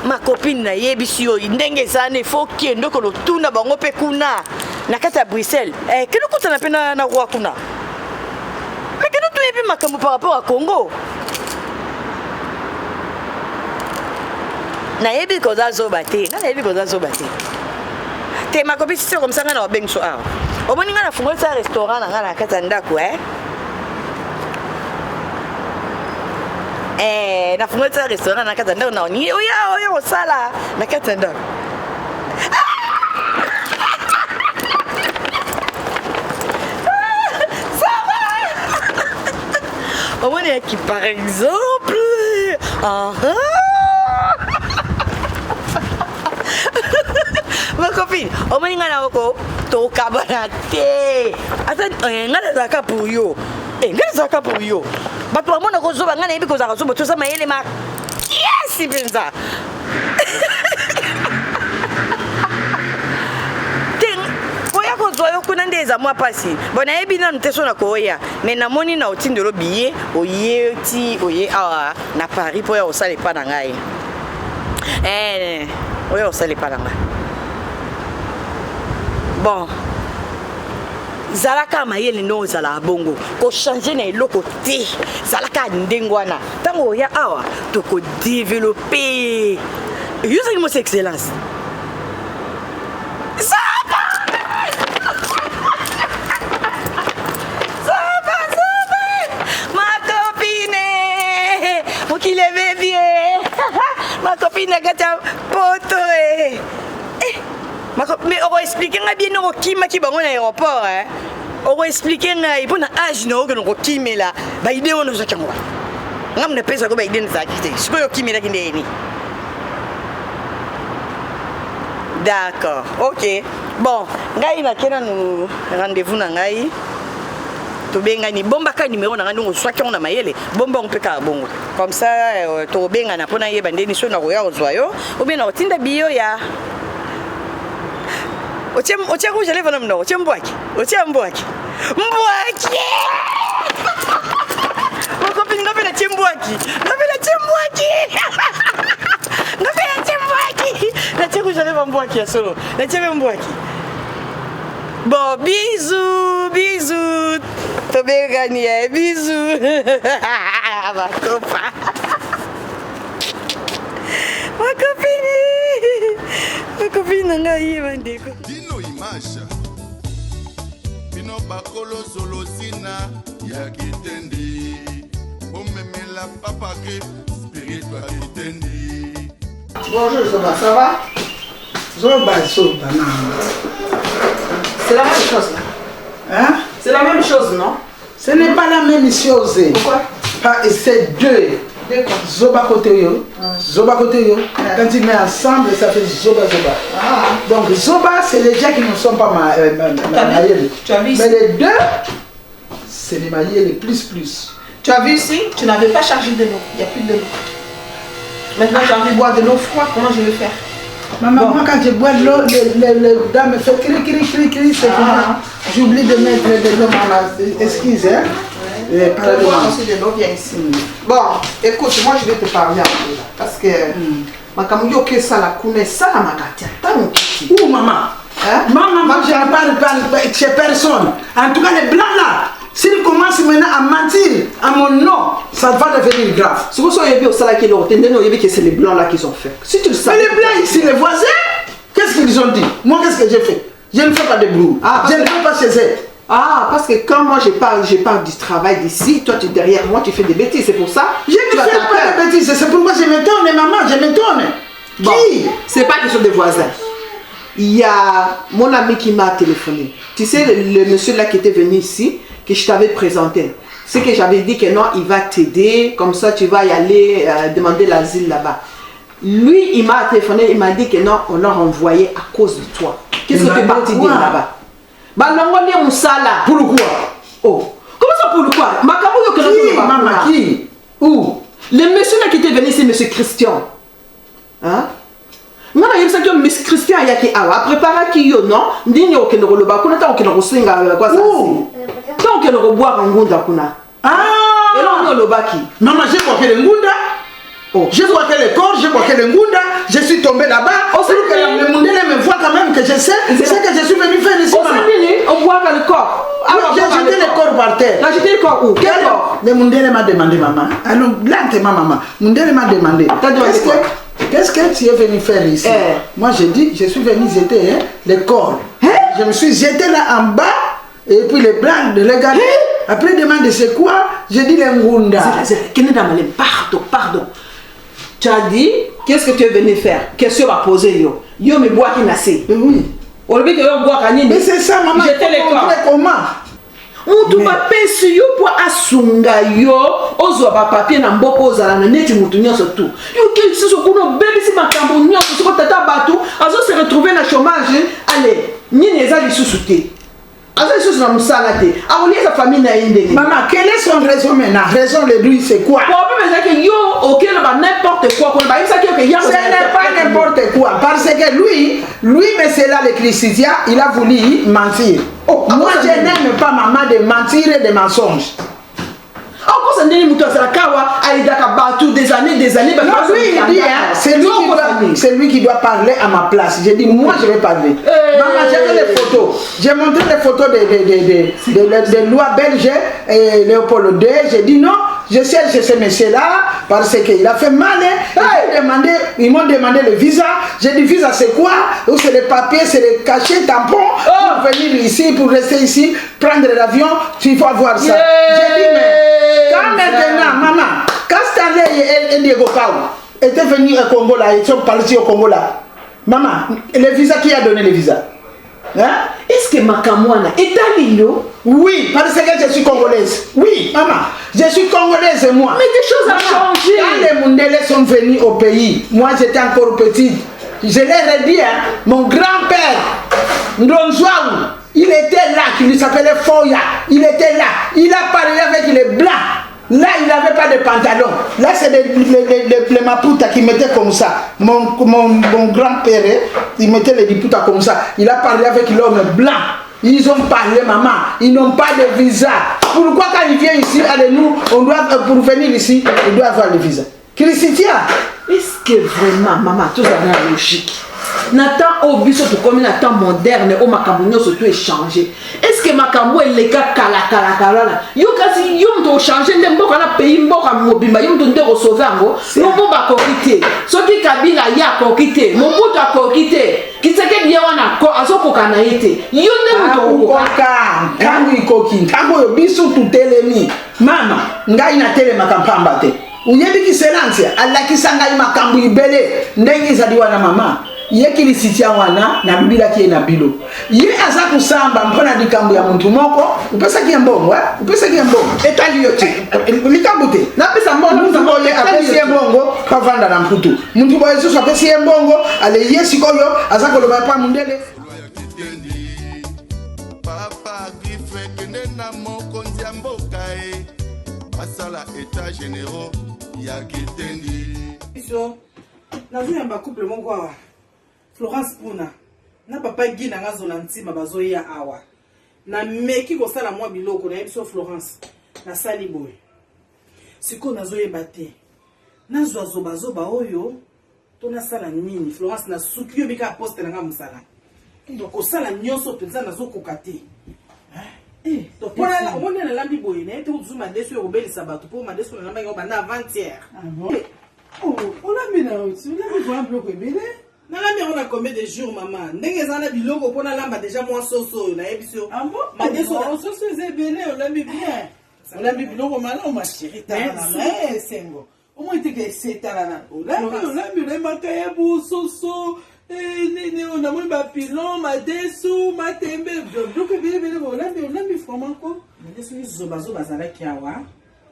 ma copine na yebisi oyo ndenge ezana efo kende kolotuna bango mpe kuna na kati ya Bruxelles kende okutana mpe na roi kuna me kende toyebi makambo par rapport à Congo nayebi koza zoba te nayebi koza zoba te ma copine c'est comme ça nga na bengso omoni nga na fungoli sa restaurant na nga na kati ya ndako na fungoli sa restaurant na kati ya ndako na oni oya osala na kati ya ndako omoni yaki par exemple ma copine omoni nga na oko tokabana te ata nga nazalaka pour yo ngai ezalaka pour yo bato bamona kozoba ngai nayebi kozala kozoba toza mayele makasi mpenza koya kozwa yo kuna nde eza mwa mpasi bo nayebi nanu te so na koya me namoni na otindelo biye oye ti oye awa na Paris mpo ya kosala epa na ngai oya kosala epa na ngai bon zalaka mayele no ozala bongo kochange na eloko te zalaka ndenge wana ntango oya awa tokodevelope yozali mosi excellence mokili ebebie ma copine akata poto mais oko expliquer nga bien oko kimaki bango na aéroport oko expliquer ngai mpona age na oke noko kimela baide wana ozwaki yango nga muna pesa ko baide nazalaki te sikoyo okimelaki ndeni d'accord ok bon ngai nakena nu rendez-vous na ngai tobengani bombaka numéro na ngai ndongo swaki yango na mayele bomba ngo mpe kaka bongo comme ça tobengana mpona yeba ndeni so na koya kozwa yo obie na kotinda biyo ya otia rouge à lèvres na mnoko otia mbwaki mbwaki mokopini ngapela tie mbwaki natie rouge à lèvres mbwaki ya solo natie mpe mbwaki bon bisous tobengani ya bisous bakopa makopini na ngai bandeko dino image bino bakolo solosina ya kitendi omemela papa ke spiritual kitendi. Bonjour Zoba, ça va? Zoba. C'est la même chose là. Hein? C'est la même chose, non? Ce n'est pas la même chose. Pourquoi? C'est deux. Zoba côté yo. Quand tu mets ensemble, ça fait Zoba. Donc Zoba, c'est les gens qui ne sont pas maillés. Tu as vu ici? Mais les deux, c'est les maillés les plus. Tu as vu ici? Tu n'avais pas chargé de l'eau. Il n'y a plus de l'eau. Maintenant, j'ai envie de boire de l'eau froide. Comment je vais faire? Maman, moi quand je bois de l'eau, les dames me font cri, c'est j'oublie de mettre de l'eau dans la... Excuse, hein? Moi aussi de l'eau vient ici. Bon, écoute, moi je vais te parler un peu là. Parce que... Makamuyo que ça la connaît, ça la magatia. Où maman? Maman, je ne parle chez personne. En tout cas, les blancs là, s'ils commencent maintenant à mentir à mon nom, ça va devenir grave. Si vous savez au salaire qui est c'est les blancs là qui ont fait. Si tu le sais. Mais les blancs ici, les voisins, qu'est-ce qu'ils ont dit? Moi, qu'est-ce que j'ai fait? Je ne fais pas de bruit. Je ne fais pas chez eux. Ah, parce que quand moi je parle du travail d'ici, toi tu es derrière moi, tu fais des bêtises, c'est pour ça. Je ne fais pas de bêtises, c'est pourquoi je m'étonne, maman, je m'étonne. Bon, c'est pas question de voisins. Il y a mon ami qui m'a téléphoné. Tu sais, le monsieur là qui était venu ici, que je t'avais présenté. C'est que j'avais dit que non, il va t'aider, comme ça tu vas y aller demander l'asile là-bas. Lui, il m'a téléphoné, il m'a dit que non, on l'a renvoyé à cause de toi. Qu'est-ce que tu es parti dire là-bas? Pourquoi? Oh. Comment ça pourquoi? Qui? Maman, qui? Où? Le monsieur là qui était venu, c'est monsieur Christian. Hein? Non, il y a un monsieur Christian qui a préparé qui yo non? N'y a aucun rôle. Kuna ta aucun rosinga quoi ça? Tant que le boire en gunda kuna. Ah! Et là on le baki. Maman, j'ai boire le gunda. Oh. Je vois que les corps, je vois que les Ngunda, je suis tombé là-bas. Oh, c'est que le Mundele me voit quand même que je sais. C'est ce que je suis venu faire ici. On voit le corps. J'ai jeté le corps par terre. J'ai jeté le corps où? Quel corps? Le Mundele m'a demandé, maman. Alors, lentement, maman. Mundele m'a demandé. Qu'est-ce que tu es venu faire ici? Moi, j'ai dit, je suis venu jeter le corps. Je me suis jeté là en bas. Et puis les blancs de les garder. Après, il demande c'est quoi? J'ai dit les Ngunda. Pardon. Tu as dit, qu'est-ce que tu es venu faire? Question à poser, yo. Yo me bois qui nassé. Oui. Mais c'est ça, maman. J'étais les corps. Comment? On doit payer sur yo pour asunga yo. Ozo ba papier na mboko ozala na neti mutu nyonso tout. Yo qui se so kuno bébé si makambo nyonso so tata batu azo se retrouver na chômage. Allez, nini eza lisusu te. Asa chose na musala te. Akolie sa famille na yende. Maman, quelle est son raison maintenant? Raison de lui, c'est quoi? Problème c'est que yo, ok, n'importe quoi. Ce n'est pas n'importe quoi. Parce que lui, mais c'est là le Christian, il a voulu mentir. Oh, moi, je n'aime pas maman de mentir et de mensonges. Encore ça n'est pas ça kawa, aïdaka battu des années. Non, lui, il dit, c'est lui qui doit parler à ma place. J'ai dit, moi, je vais parler. Maman, j'ai fait les photos. J'ai montré les photos de loi belge et Léopold II. J'ai dit, non, je cherche ce monsieur-là parce qu'il a fait mal. Ils m'ont demandé le visa. J'ai dit, visa, c'est quoi? C'est les papiers, c'est les cachets, tampons. Pour venir ici, pour rester ici, prendre l'avion, il faut avoir ça. J'ai dit, mais... Quand maintenant, maman, quand Stanley et Diego Pau étaient venus au Congo là, ils sont partis au Congo là. Maman, le visa, qui a donné le visa? Hein? Est-ce que Makamouana est à Lilo? Oui, parce que je suis congolaise. Oui, maman, je suis congolaise moi. Mais des choses ont changé. Quand les Mundele sont venus au pays, moi j'étais encore petite. Je leur ai dit, hein, mon grand-père, Ndonzouaou, il était là, qui s'appelait Foya. Il était là. Il a parlé avec les blancs. Là, il n'avait pas de pantalon. Là, c'est les Maputa qui mettaient comme ça. Mon grand-père, il mettait les Maputa comme ça. Il a parlé avec l'homme blanc. Ils ont parlé, maman. Ils n'ont pas de visa. Pourquoi quand il vient ici, allez, nous, on doit, pour venir ici, il doit avoir le visa. Christian, est-ce que vraiment, maman, tout ça a la logique? Nathan Obiso tout comme Nathan moderne au Makambo surtout échangé. Est-ce que Makambo est le cas kala yo kasi yo ndo changer ndembo kana pays mboka mobimba yo ndo ndeko sauver ngo no bomba kokité soki Kabila ya kokité Mobutu akokité kiseke dia wana ko azoko kana yete yo ndembo koka kangu ikoki kangu yo biso tutelemi mama ngai na tele makampamba te uyebi kiselansia alakisanga makambo ibele ndengi zadiwa na mama ye kilisitia wana na biblia kie na bilo ye aza kusamba mpona likambo ya muntu moko upesa ki mbongo upesa ki mbongo etali yote likambo te na pesa mbongo muntu boye apesi mbongo kavanda na mputu muntu boye so apesi mbongo ale yesi koyo aza koloba pa mundele papa grife kende na mokonzi ya mboka e basala état généraux ya kitendi iso nazuyamba couple moko awa Florence Puna na papa Guy na ngazola ntima bazoya awa na meki kosala mwa biloko na yebiso Florence na sali boy siko nazoyeba te nazwa zoba oyo to nasala nini Florence na suki yo bika poste na nga musala donc kosala nyonso penza nazokoka te to pona omoni na lambi boy na te uzuma deso yo kobelisa bato po madeso na lamba yo banda avant-hier on a mis na oti on a mis un bloc ebele. On a combien de jours, maman? N'engezana biloko pour la lamba déjà moi soso na ebiso. Ah bon? Ma deso soso c'est bien, on l'a mis bien. On l'a mis biloko malon ma chérie. Mais sengo. Au moins tu que c'est talana. On l'a mis le makaya bu soso. On a mis ba pilon, ma deso, ma tembe. Donc on l'a mis vraiment quoi? Ma deso zoba zala kiawa.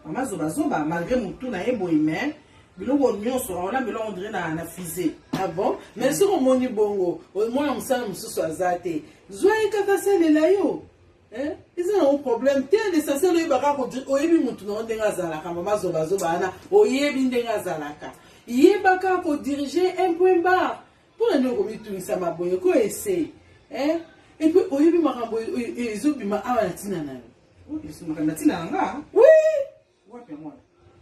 Maman zoba malgré mon tout na ebo ime. Biloko nyonso on a biloko ndre na fusée. Ah bon? Mais si on moni bongo, moi on sait mususu azate. Zoye kaka salela yo. Hein? Ils ont un problème. T'es l'essentiel yo baka ko oyebi mutu na ndenga zalaka mama zoba na oyebi ndenga zalaka. Yebaka ko diriger un point bar. Pour la nous komi tunisa maboye ko essayer. Hein? Et puis oyebi makambo ezobima awa tina na. Ils makanda tina nga. Oui. Wapi moi.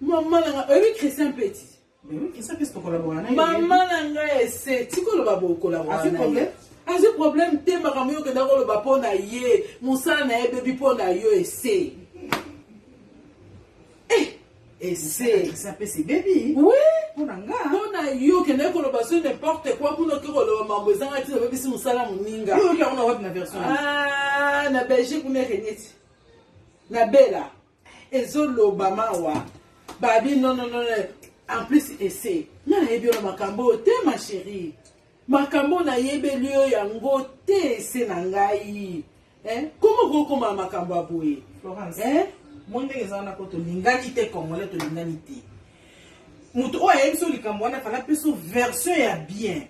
Maman nanga oui Christian Petit. Mais oui Christian Petit pour collaborer. Maman nanga essaie tiko lo babo collaborer. A ce problème te makambo yo kenda ko lo bapo na ye musala na baby po na yo essaie. Essaie Christian Petit baby. Oui. Pour nanga. Pour na yo kenda ko lo baso n'importe quoi pour no ko lo mambo zanga ti baby si musala muninga. Yo ki ona web na version. Ah na Belgique ne reneti. Na bela. Ezolo bamawa. Babi non. En plus essaie. Na yebi o makambo te ma chérie. Makambo na yebe lio yango te essaie na ngai. Comment koma makambo aboye? Florence. Monde ezana ko to lingani te congolais to lingani te. Mutu o yebiso likambo na fala peso version ya bien.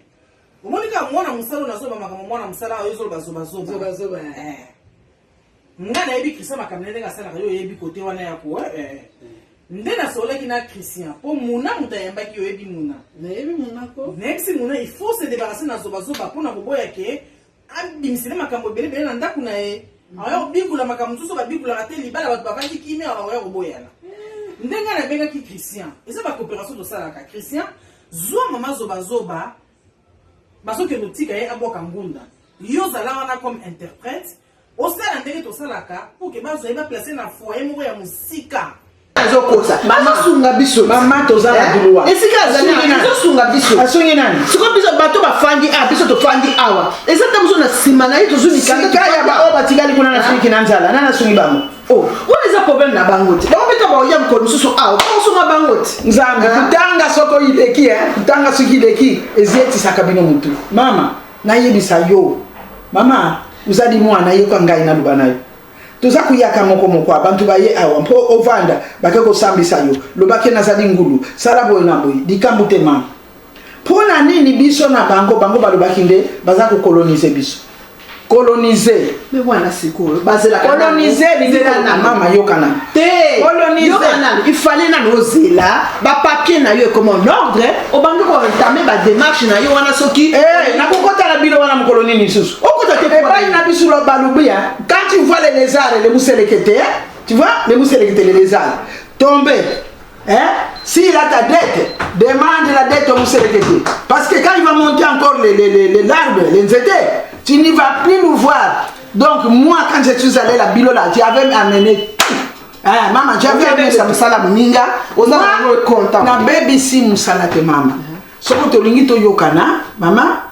Omoni ka mwana musalo na zoba makambo mwana musala oyo zoba zoba. nga na yebi Christian makamne ndenge asalaka yo yebi côté wana ya ko nde na solaki na Christian po muna muta yambaki yo yebi muna na yebi muna ko nexi muna il faut se débarrasser na zoba pona koboya ke abimisele makambo belebele na ndako na ye ayo bikula makambo mosusu babikula te libala bato bavandi kimi awa koboyana ndenge nabengaki Christian eza bacoopération tosalaka Christian zwa mama zoba bazokende otika ye aboka ngunda yo ozala wana comme interprète osala ndenge tosalaka pour ke bazwa ye baplace na foyer moko ya mosika azokosa azosunga biso mama tozala droit esika azali azosunga biso asongi nani siko biso bato bafandi biso tofandi awa eza tamuso na sima na ye tozunikanga ya bao batikali kuna na friki na nzala nana asongi bango wana eza problème na bango te bango mpe baoya mokolo mosusu awa baosonga bango te nzambe kutanga soko ileki kutanga soki ileki ezietisaka bino motu mama nayebisa yo mama ozali mwana yoka ngai naloba na yo toza kuyaka moko abantu baye awa mpo ovanda bake kosambisa yo lobake nazali ngulu sala boye na boye likambo te mama mpona nini biso na bango balobaki nde baza kokolonize biso coloniser mais voilà sikoyo bazela coloniser bizela na mama yokana te coloniser il fallait na nozela ba papier na yo comme en ordre obango ko entamer ba démarche na yo wana soki na kokota la bilo wana mkoloni ni susu okota te pas na bisulo balubia quand tu vois les lézards les mousselekete tu vois les mousselekete les lézards tomber s'il a ta dette demande la dette au mousselekete parce que quand il va monter encore les larves les nzete tu n'y vas plus nous voir. Donc moi quand je suis allé à la bilo là, tu avais amené maman, tu avais amené ça musala minga, on a content. Na baby si musala te mama. Soko to lingi to yokana, mama.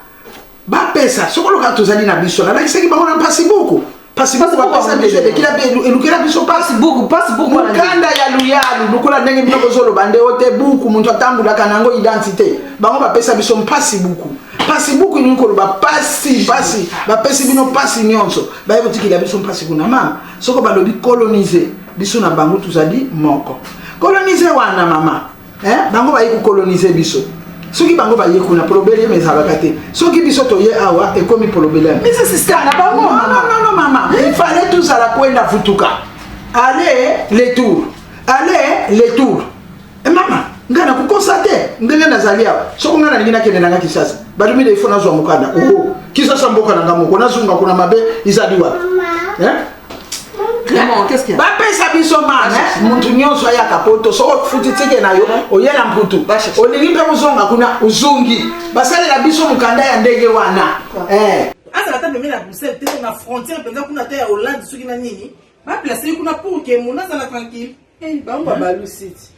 Ba pesa, soko lo ka to zali na biso. Na kiseki ba on passe beaucoup. Passe beaucoup ba pesa déjà de kila be elukela biso passe beaucoup. Kanda ya luyalu, lukola ndenge binoko zolo bande ote beaucoup muntu atambula kanango identité. Bango ba pesa biso passe beaucoup. Pasi beaucoup ni ko ba pasi ba pesi bino pasi nyonso ba yebo tikila biso pasi kuna mama soko ba lobi coloniser biso na bango tuzali moko coloniser wana mama bango ba yiko coloniser biso soki bango ba yiko na problème ezalaka te soki biso to ye awa e komi problème mais c'est ça na bango non mama il fallait tous à la kwenda futuka aller les tours et mama ngana kukonstate ndenge nazali awa soko ngana lingina kende nanga kisasa balumi de ifona zo mukanda kisasa mboka nanga moko nazunga kuna mabe izaliwa Comment qu'est-ce qu'il y a? Ba pesa biso man muntu nyonso ya kapoto soko futitike nayo oyela mputu olingi mpe uzonga kuna uzungi basale la biso mukanda ya ndege wana asa la table na Bruxelles te na frontière penza kuna te ya Hollande soki na nini ba placer kuna pour que mona za la tranquille ba balusiti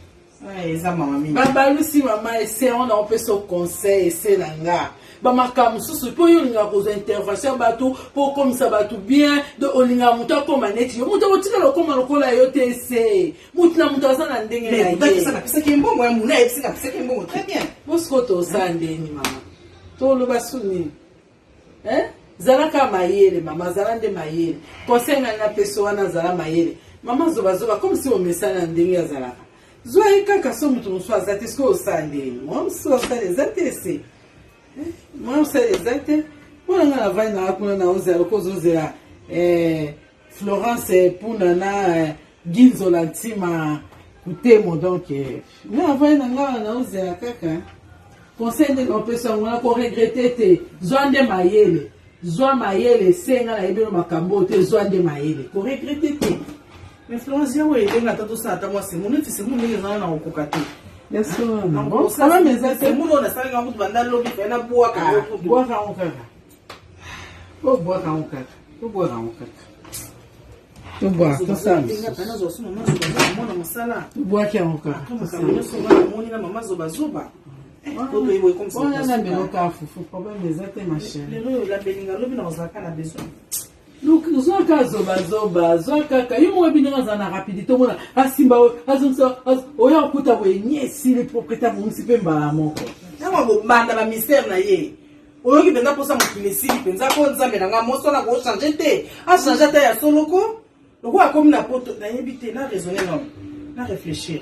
babalusi mama ese on a un peu ce conseil ese langa bamakamu susu po yo linga ko intervention bato po comme ça bato bien de olinga muto ko maneti yo muto otika lokoma lokola yo te ese mutina muto asana ndenge na ye ça qui mbongo ya muna epsi ka ça qui mbongo très bien bosko to sandeni mama to lo basuni zalaka mayele mama zalande mayele conseil na peso wana zala mayele mama zoba comme si on mesana ndenge ya zalaka Zoé kaka so mutu musu azate sko osande moi musu osande ezate moi osande ezate wana ngana vai na kuna na ozela ko zozela Florence puna na ginzo la ntima kutemo donc na vai na ngana na ozela kaka conseil de l'opération ngana ko regretter te zoande mayele senga na ebelo makambo te zoande mayele ko regretter te Influence ya wewe ndenga tatu sana tamwa simu niti simu mingi sana na ukukati. Merci maman. Bon, ça va mais c'est simu na sala ngamu banda lobi fena bua ka bua ka onka. Oh bua ka onka. Oh bua ka onka. Oh bua ka sana. Ndenga pana zo suma mama zo mona masala. Bua ka onka. Kama kama so mama moni na mama zo bazuba. Toto iwe comme ça. On a na ka fufu problème exacte ma chérie. Le la belinga lobi na ozaka na besoin. Donc zoka zoba zoka yumo ebinga za na rapidité mona asimba azonsa oya kuta wenye si le propriétaire municipal mbala moko na bo banda ba mystère na ye oyo ki penza posa mokilisi penza ko nzambe na nga moso na ko changer te a changer ta ya soloko loko akomi na poto na yebite na raisonner non na réfléchir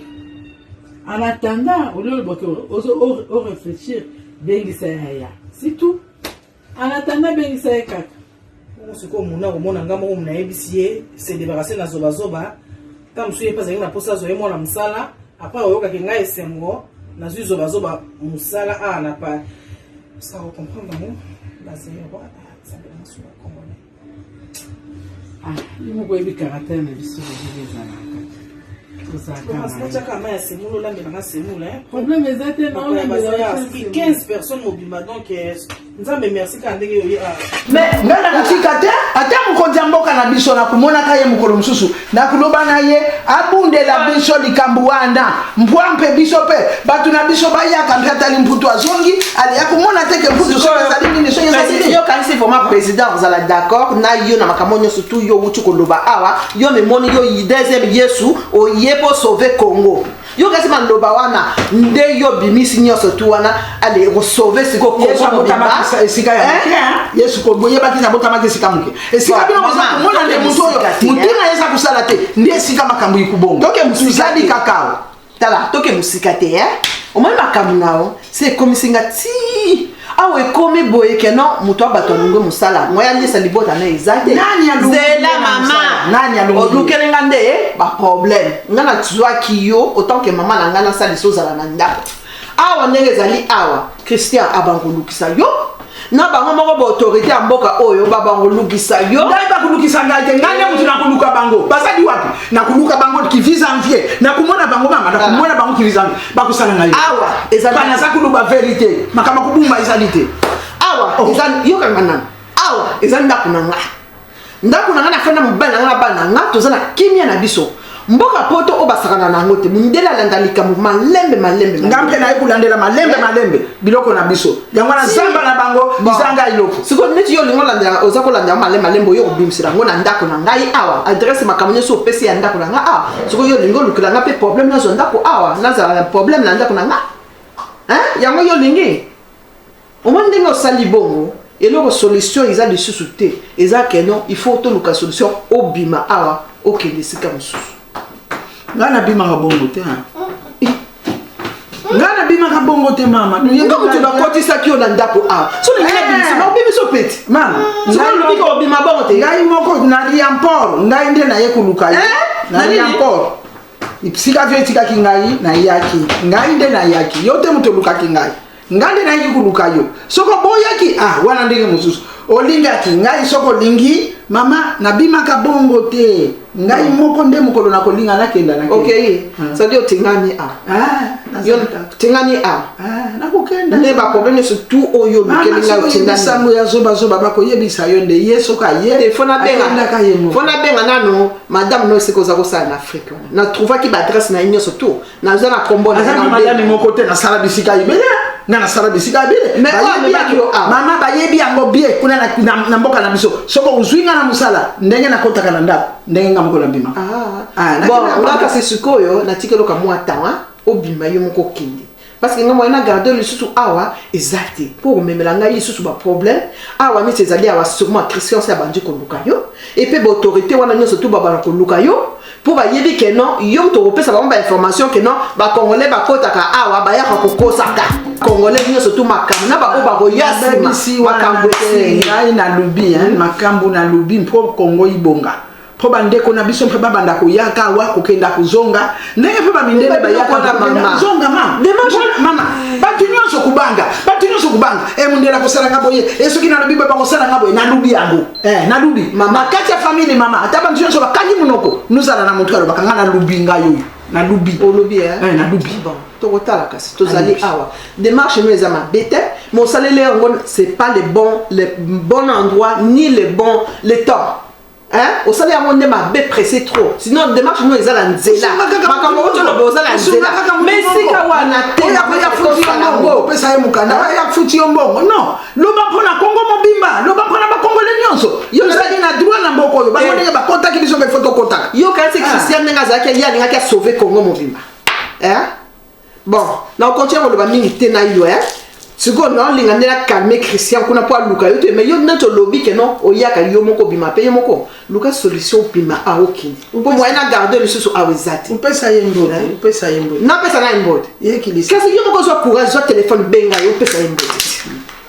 en attendant au lieu de réfléchir bengisa ya c'est tout en attendant bengisa ya kaka ce qu'on m'a dit, on a ébissé, c'est débarrassé dans Zoba Zoba. Tant que je suis pas allé pour ça, je vais moi msala. Après, on va que ngai sembo, na Zoba Zoba msala ah n'a pas. Ça on comprend non? Là c'est roi, ça bien sur la commune. Ah, il m'a dit caractère mais biso de les problème est non 15 personnes mobile donc nzambe merci quand mais ngana kutika te ata mukonzi mboka na biso na kumona kaye mukolo mususu na kuloba na ye abunde la biso likambuanda mbwampe biso pe batu na biso bayaka mpata limputu azongi ali akumona teke mputu so zalini ni so yezali yo kanisi format président vous allez d'accord na yo na makamonyo surtout yo wuchu koloba awa yo me moni yo deuxième yesu o yepo sauver Congo yo kasi mandoba wana nde yo bimisi nyoso tu wana ale sauver siko Congo mobimba esika ya yesu ko boye bakisa botama esika muke esika bino mona nde muto yo mutima yesa kusala te nde esika makambo ikubongo toke musika kakao tala toke musika te o moni makambo nao c'est comme singa ti awe komi boye keno muto abato nungo musala moya lisa libota na ezate zela mama nani alongo odukelenga nde ba problème ngana tuzwa kiyo autant que maman na ngana sali sozala na ndako awa ndenge zali awa Christian abangolukisa yo na bango moko ba autorité mboka oyo babangolukisa yo ndai ba kulukisa ngaite ngane mutu na kuluka bango basadi wapi na kuluka bango ki visa mfie na kumona bango mama na kumona bango ki visa bakusana ngayo awa ezali bana za kuluba vérité makama kubumba ezalite awa ezali yo kangana awa ezali ndako na fana mobala na bana nga tozana kimia na biso mboka poto obasakana na ngote mundela landalika malembe ngampe na ekulandela malembe biloko na biso yango na zamba na bango bizanga iloko siko neti yo lingo landa ozako landa malembe yo obimsira ngo na ndako na ngai awa adresse makamanya so pesi ya ndako na nga awa siko yo lingo lukila nga pe problème na zo ndako awa na za problème na ndako na nga yango yo lingi omonde ngo sali bongo eloko solution eza lisusu te eza keno il faut to luka solution obima awa okende sika mususu ngana bima ka bongo te ngana bima ka bongo te mama ngo mutu bakotisa ki na ndako awa so na ngana bimisa ma obimiso peti mama so lo biko obima bongo te ngai moko na riamporo ngai nde na ye kuluka ye na riamporo ipsika vye tika ki ngai na yaki ngai nde na yaki yote mutu luka ki ngai ngande na yiki kuluka yo soko boyaki wana ndenge mususu olingaki ngai soko lingi mama na bima ka bongo te ngai moko nde mukolo na kolinga na kenda na okay ça dit otingani yo tingani na kokenda ne ba problème surtout oyo lukelinga otingani sango ya zoba bako yebisa yo nde yeso ka ye fona benga nano madame no siko za kosa na Afrique na trouva ki ba adresse na inyo surtout na zana kombo na madame moko te na sala bisika ibele na sala bisika ibele mama bayebi yango bien kuna na mboka na biso soko uzwinga na musala ndenge na kotaka na ndako ndenge nga moko na bima bon ngaka c'est sikoyo na tikelo ka mwa tawa obima yo moko kindi parce que ngamo na garder le susu awa exact pour memela ngai susu ba problème awa ni ezali awa sûrement Christian sa bandi ko lukayo et puis ba autorité wana nyoso tout ba ko lukayo pour ba yebi que non yo to repesa ba information que non ba congolais ba kotaka awa ba ya ko kosaka congolais nyoso tout makambo na ba ko yasima makambo ngai na lubi makambo na lubi pour Congo ibonga po bandeko na biso mpe babanda koyaka wa kokenda kuzonga ndenge mpe bamindele bayaka na zonga mama batu nyonso kubanga mundela kosala ngabo ye esoki na lobi baba kosala ngabo na lubi yango na lubi mama kati ya famille mama ata bantu nyonso bakangi munoko nuzala na mutu alobaka nga na lubi ngayo na lubi olobi na lubi bon tokotala kasi tozali awa démarche nous ezama bete mon salaire c'est pas le bon endroit ni le temps au salaire on m'a pressé trop sinon démarche nous ezala nzela makambo oto lo bozala nzela mais sika wana te ya futi yongo pesa ye mukanda ya futi yongo non loba pona Congo mobimba loba pona ba Congolais nyonso yo zali na droit na mboko yo ba ndenge ba kota ki biso be photo kota yo kasi Christian nga zaki ya nga ki sauver Congo mobimba bon na on continue loba mingi te na yo siko non lingandela calmer Christian kuna po luka yo te mais yo neto lobby que non oyaka yo moko bima pe yo moko luka solution bima a okini pour moi na garder le sous a wezati pesa yembo na pesa na yembo ye kilisi kasi yo moko so courage so téléphone benga yo pesa yembo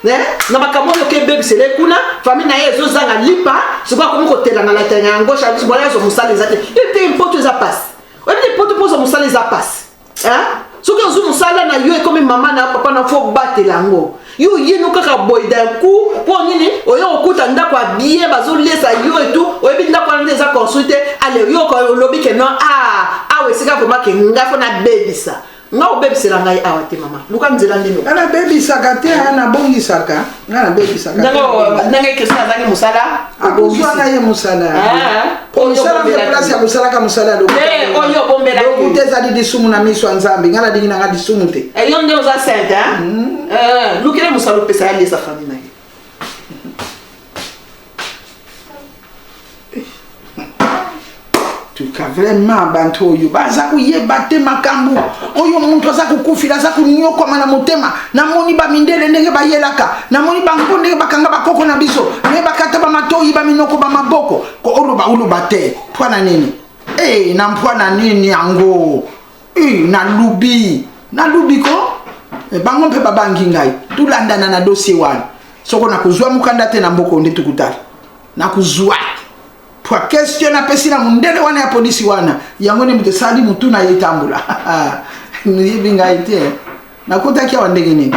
na makambo yo ke bébé c'est kuna famille na yezo zanga lipa c'est quoi comme côté la ngala tanga ngosha bis bola zo musala ezate il te importe za passe on dit porte pour zo musala za passe hein so que zo musala na yo comme maman na papa na faut battre lango yo yeno kaka boy d'un coup pour nini oyo okuta ndako bien bazo lesa yo et tout oyebi ndako na ndeza consulter allez yo ko lobi que non we c'est vraiment que nga fona bebisa nga obebisela ngai awa te mama luka nzela ndino ana bebisaka te ana bongisaka nga na bebisaka nanga question azali musala akuzwana ye musala musala mpe place ya musala ka musala oyo bombela lokute ezali disumu na miso ya nzambe nga na dingi nanga disumu te yo nde oza sainte lukile musala opesa ya lesa famille na ye tuka vraiment bantu oyo baza kuyeba te makambo oyo muntu aza kukufila aza kunyokoma na motema namoni bamindele ndenge bayelaka namoni bango ndenge bakanga bakoko na biso me bakata bamatoyi baminoko bamaboko ko oloba oloba te mpwana nini na mpwana nini yango nalubi ko bango mpe babangi ngai tulandana na dossier wana soko nakuzwa mukanda te na mboko nde tukutala nakuzwa kwa question na pesi na mundele wana ya polisi wana yango ni mtesali mutu na yetambula nibi ngaite nakuta kia wandege nini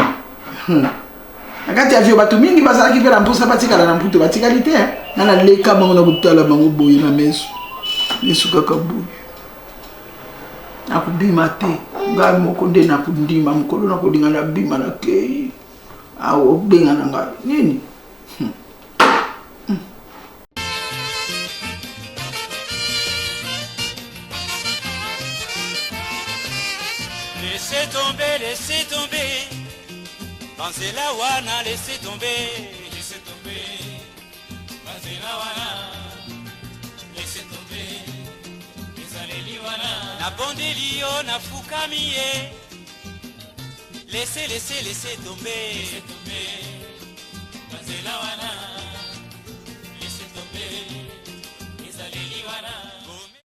nakati avyo batu mingi bazala kipela mpusa batikala na mputo batikalite nana leka bango na kutala bango boye na mesu kaka boye nakubima te ngai moko nde nakundima mukolo nakulinga na bima na kei awo benga na ngai nini Laissez tomber. Banzela wana, laissez tomber. Laissez tomber. Banzela wana, laissez tomber. Ezaleli wana. Na bondeli yo na fukami ye. Laissez tomber. Laissez tomber.